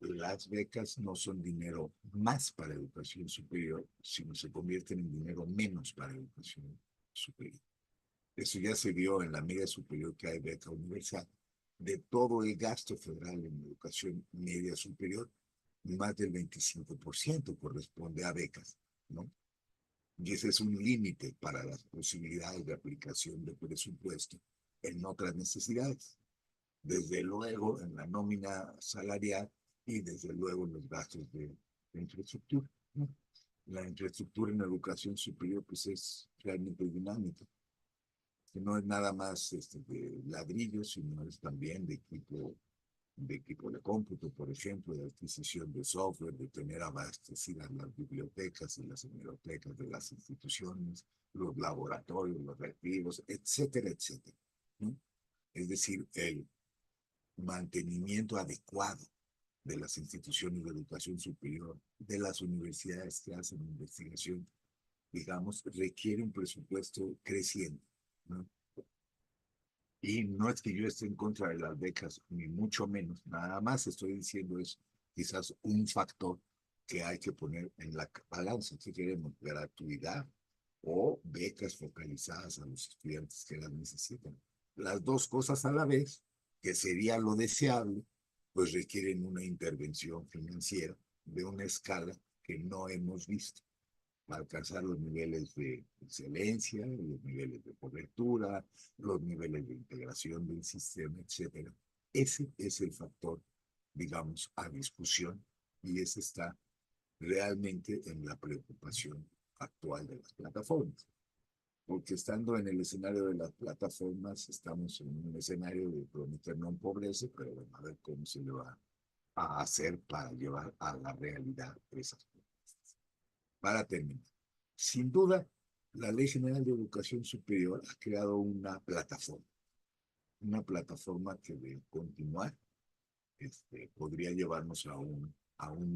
las becas no son dinero más para educación superior, sino se convierten en dinero menos para educación superior. Eso ya se vio en la media superior, que hay beca universal. De todo el gasto federal en educación media superior, más del 25% corresponde a becas, ¿no? Y ese es un límite para las posibilidades de aplicación de presupuesto en otras necesidades. Desde luego en la nómina salarial y desde luego en los gastos de infraestructura, ¿no? La infraestructura en educación superior pues es realmente dinámica, que no es nada más de ladrillos, sino es también de equipo de cómputo, por ejemplo, de adquisición de software, de tener abastecidas las bibliotecas y las bibliotecas de las instituciones, los laboratorios, los reactivos, etcétera, etcétera, ¿no? Es decir, el mantenimiento adecuado de las instituciones de educación superior, de las universidades que hacen investigación, digamos, requiere un presupuesto creciente, ¿no? Y no es que yo esté en contra de las becas, ni mucho menos, nada más estoy diciendo es quizás un factor que hay que poner en la balanza. Si queremos gratuidad o becas focalizadas a los estudiantes que las necesitan. Las dos cosas a la vez, que sería lo deseable, pues requieren una intervención financiera de una escala que no hemos visto para alcanzar los niveles de excelencia, los niveles de cobertura, los niveles de integración del sistema, etcétera. Ese es el factor, digamos, a discusión, y ese está realmente en la preocupación actual de las plataformas. Porque estando en el escenario de las plataformas, estamos en un escenario de prometer no empobrece, pero bueno, a ver cómo se le va a hacer para llevar a la realidad esas propuestas. Para terminar, sin duda, la Ley General de Educación Superior ha creado una plataforma que de continuar podría llevarnos a un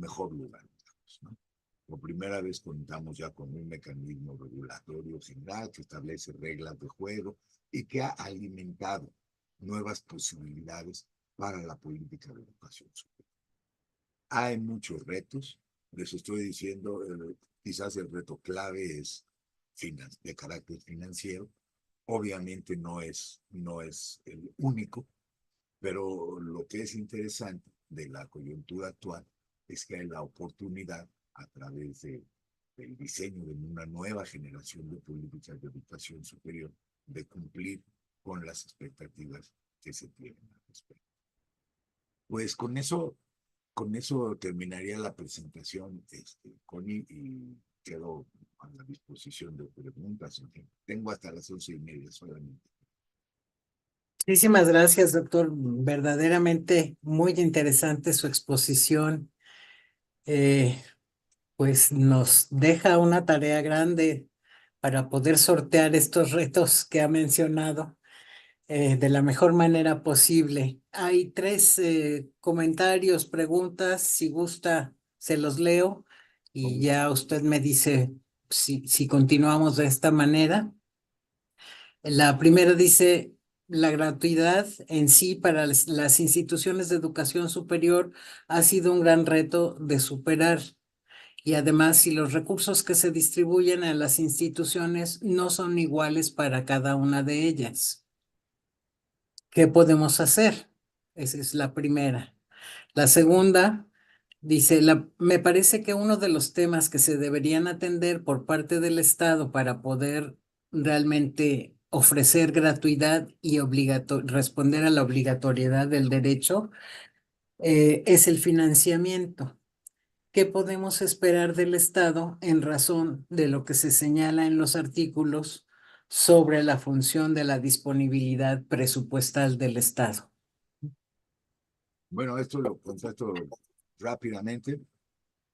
mejor lugar, digamos, ¿no? Por primera vez contamos ya con un mecanismo regulatorio general que establece reglas de juego y que ha alimentado nuevas posibilidades para la política de educación superior. Hay muchos retos, les estoy diciendo, quizás el reto clave es de carácter financiero. Obviamente no es el único, pero lo que es interesante de la coyuntura actual es que hay la oportunidad a través del diseño de una nueva generación de políticas de educación superior de cumplir con las expectativas que se tienen al respecto. Pues con eso terminaría la presentación, Connie, y quedo a la disposición de preguntas. Tengo hasta las 11:30 solamente. Muchísimas gracias, doctor. Verdaderamente muy interesante su exposición. Pues nos deja una tarea grande para poder sortear estos retos que ha mencionado de la mejor manera posible. Hay 3 comentarios, preguntas, si gusta, se los leo y ya usted me dice si continuamos de esta manera. La primera dice: la gratuidad en sí para las instituciones de educación superior ha sido un gran reto de superar. Y además, si los recursos que se distribuyen a las instituciones no son iguales para cada una de ellas, ¿qué podemos hacer? Esa es la primera. La segunda dice: me parece que uno de los temas que se deberían atender por parte del Estado para poder realmente ofrecer gratuidad y responder a la obligatoriedad del derecho es el financiamiento. ¿Qué podemos esperar del Estado en razón de lo que se señala en los artículos sobre la función de la disponibilidad presupuestal del Estado? Bueno, esto lo contesto rápidamente.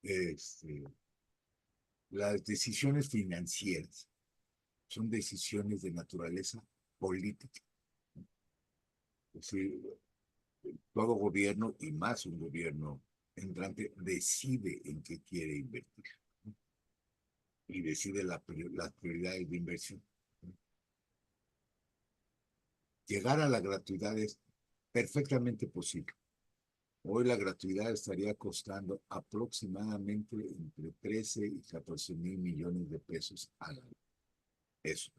este, las decisiones financieras son decisiones de naturaleza política. Es decir, todo gobierno, y más un gobierno entrante, decide en qué quiere invertir, ¿no? Y decide las prioridades de inversión. Llegar a la gratuidad es perfectamente posible. Hoy la gratuidad estaría costando aproximadamente entre 13 y 14 mil millones de pesos al año. Eso.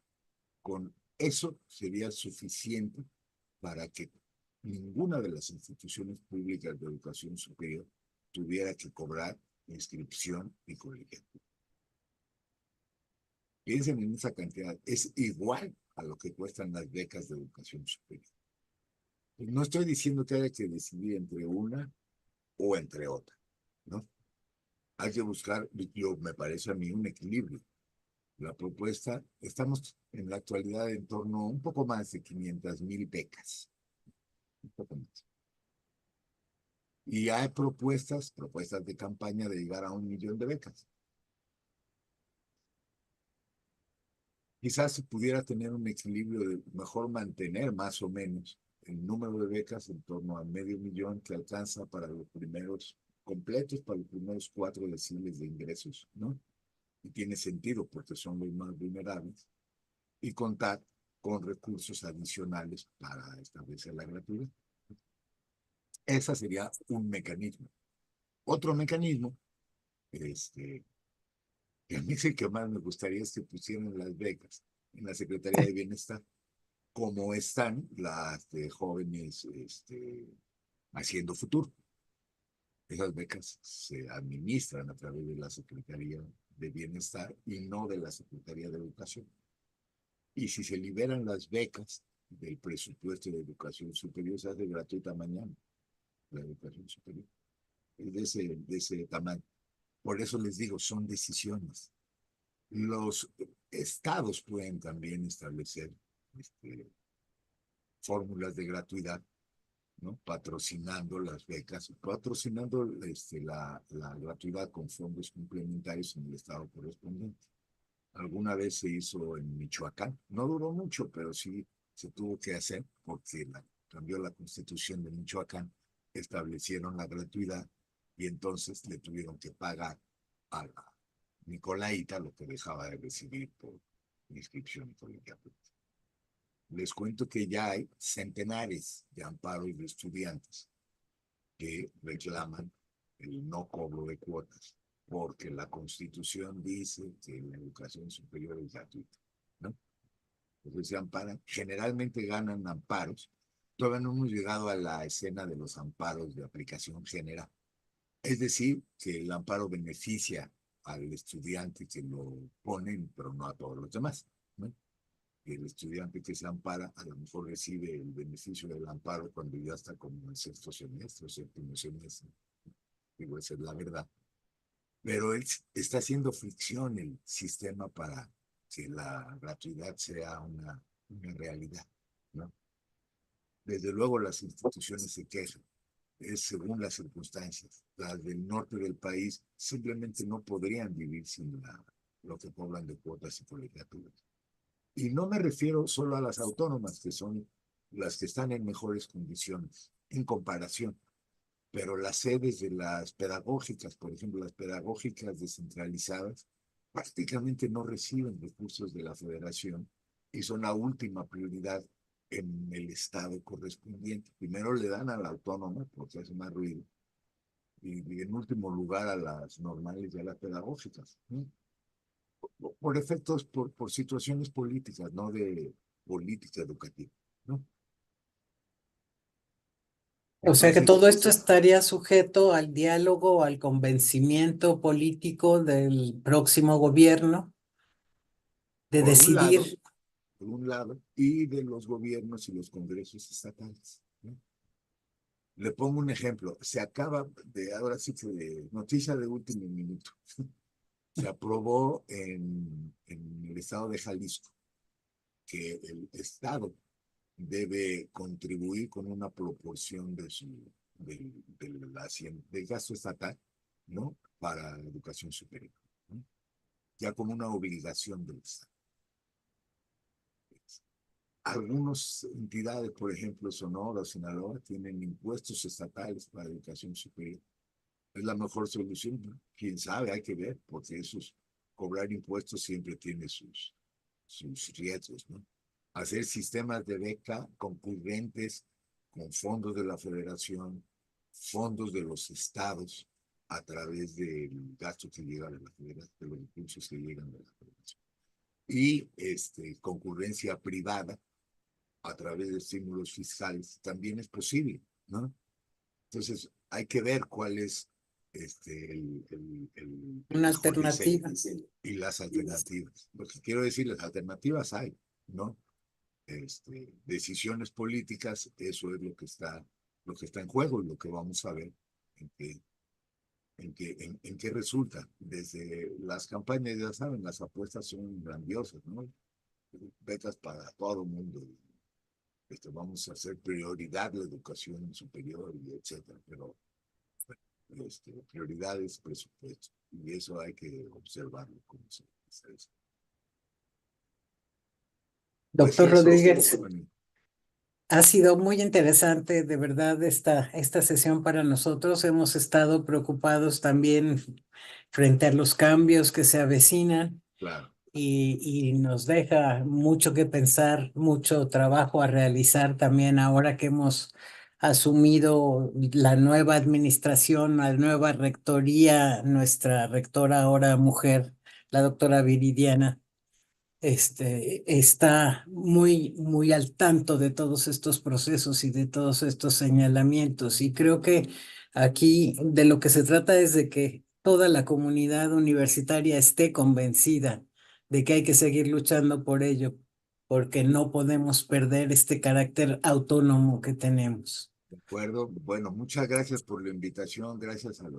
Con eso sería suficiente para que ninguna de las instituciones públicas de educación superior tuviera que cobrar inscripción y colegiatura. Piensen en esa cantidad. Es igual a lo que cuestan las becas de educación superior. No estoy diciendo que haya que decidir entre una o entre otra, ¿no? Hay que buscar, me parece a mí, un equilibrio. La propuesta, estamos en la actualidad en torno a un poco más de 500,000 becas. Un poco más. Y hay propuestas de campaña de llegar a 1 millón de becas. Quizás se pudiera tener un equilibrio de mejor mantener más o menos el número de becas en torno a 500,000 que alcanza para los primeros completos, para los primeros 4 deciles de ingresos, ¿no? Y tiene sentido porque son los más vulnerables, y contar con recursos adicionales para establecer la gratuidad. Ese sería un mecanismo. Otro mecanismo, que a mí es el que más me gustaría, es que pusieran las becas en la Secretaría de Bienestar, como están las de jóvenes haciendo futuro. Esas becas se administran a través de la Secretaría de Bienestar y no de la Secretaría de Educación. Y si se liberan las becas del presupuesto de educación superior, se hace gratuita mañana la educación superior. Es de ese tamaño. Por eso les digo, son decisiones. Los estados pueden también establecer fórmulas de gratuidad, ¿no? Patrocinando las becas, patrocinando la gratuidad con fondos complementarios en el estado correspondiente. Alguna vez se hizo en Michoacán, no duró mucho, pero sí se tuvo que hacer porque cambió la constitución de Michoacán, establecieron la gratuidad y entonces le tuvieron que pagar a la Nicolaita lo que dejaba de recibir por inscripción y colegiatura. Les cuento que ya hay centenares de amparos de estudiantes que reclaman el no cobro de cuotas, porque la Constitución dice que la educación superior es gratuita, ¿no? Entonces se amparan, generalmente ganan amparos. Todavía no hemos llegado a la escena de los amparos de aplicación general. Es decir, que el amparo beneficia al estudiante que lo ponen, pero no a todos los demás, ¿no? Y el estudiante que se ampara a lo mejor recibe el beneficio del amparo cuando ya está como en sexto semestre o séptimo semestre. Digo, esa es la verdad. Pero él está haciendo fricción el sistema para que la gratuidad sea una realidad, ¿no? Desde luego las instituciones se quejan, es según las circunstancias. Las del norte del país simplemente no podrían vivir sin lo que cobran de cuotas y colegiaturas. Y no me refiero solo a las autónomas, que son las que están en mejores condiciones en comparación, pero las sedes de las pedagógicas, por ejemplo, las pedagógicas descentralizadas, prácticamente no reciben recursos de la federación y son la última prioridad en el estado correspondiente. Primero le dan a la autónoma porque hace más ruido y en último lugar a las normales y a las pedagógicas, ¿no? Por efectos, por situaciones políticas, no de política educativa, ¿no? O sea que Entonces, todo esto estaría sujeto al diálogo, al convencimiento político del próximo gobierno de por un lado, decidir. y de los gobiernos y los congresos estatales, ¿no? Le pongo un ejemplo, se acaba de, ahora sí que de noticia de último minuto, se aprobó en el estado de Jalisco que el estado debe contribuir con una proporción de del gasto estatal, ¿no? para la educación superior, ¿no? Ya como una obligación del Estado. Algunas entidades, por ejemplo, Sonora, Sinaloa, tienen impuestos estatales para educación superior. ¿Es la mejor solución? ¿No? Quién sabe, hay que ver, porque esos cobrar impuestos siempre tiene sus riesgos, ¿no? Hacer sistemas de beca concurrentes con fondos de la federación, fondos de los estados, a través del gasto que llega de la federación, de los recursos que llegan de la federación. Y concurrencia privada a través de estímulos fiscales también es posible, ¿no? Entonces, hay que ver cuál es el Una mejor diseño alternativa. y las alternativas. Lo que quiero decir, las alternativas hay, ¿no? Decisiones políticas, eso es lo que está en juego y lo que vamos a ver en qué, en qué resulta. Desde las campañas, ya saben, las apuestas son grandiosas, ¿no? Becas para todo el mundo. Vamos a hacer prioridad la educación superior y etcétera, pero prioridad es presupuesto y eso hay que observarlo como se dice. Pues Doctor eso, Rodríguez, bueno, ha sido muy interesante, de verdad, esta sesión para nosotros. Hemos estado preocupados también frente a los cambios que se avecinan claro, y nos deja mucho que pensar, mucho trabajo a realizar también ahora que hemos asumido la nueva administración, la nueva rectoría, nuestra rectora ahora mujer, la doctora Viridiana. Está muy al tanto de todos estos procesos y de todos estos señalamientos. Y creo que aquí de lo que se trata es de que toda la comunidad universitaria esté convencida de que hay que seguir luchando por ello, porque no podemos perder este carácter autónomo que tenemos. de acuerdo. Bueno, muchas gracias por la invitación, gracias a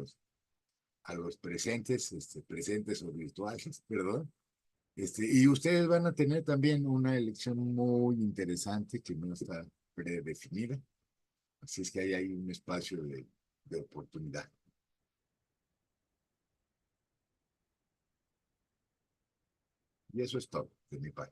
los presentes, presentes o virtuales, perdón. Y ustedes van a tener también una elección muy interesante que no está predefinida. Así es que ahí hay un espacio de oportunidad. Y eso es todo de mi parte.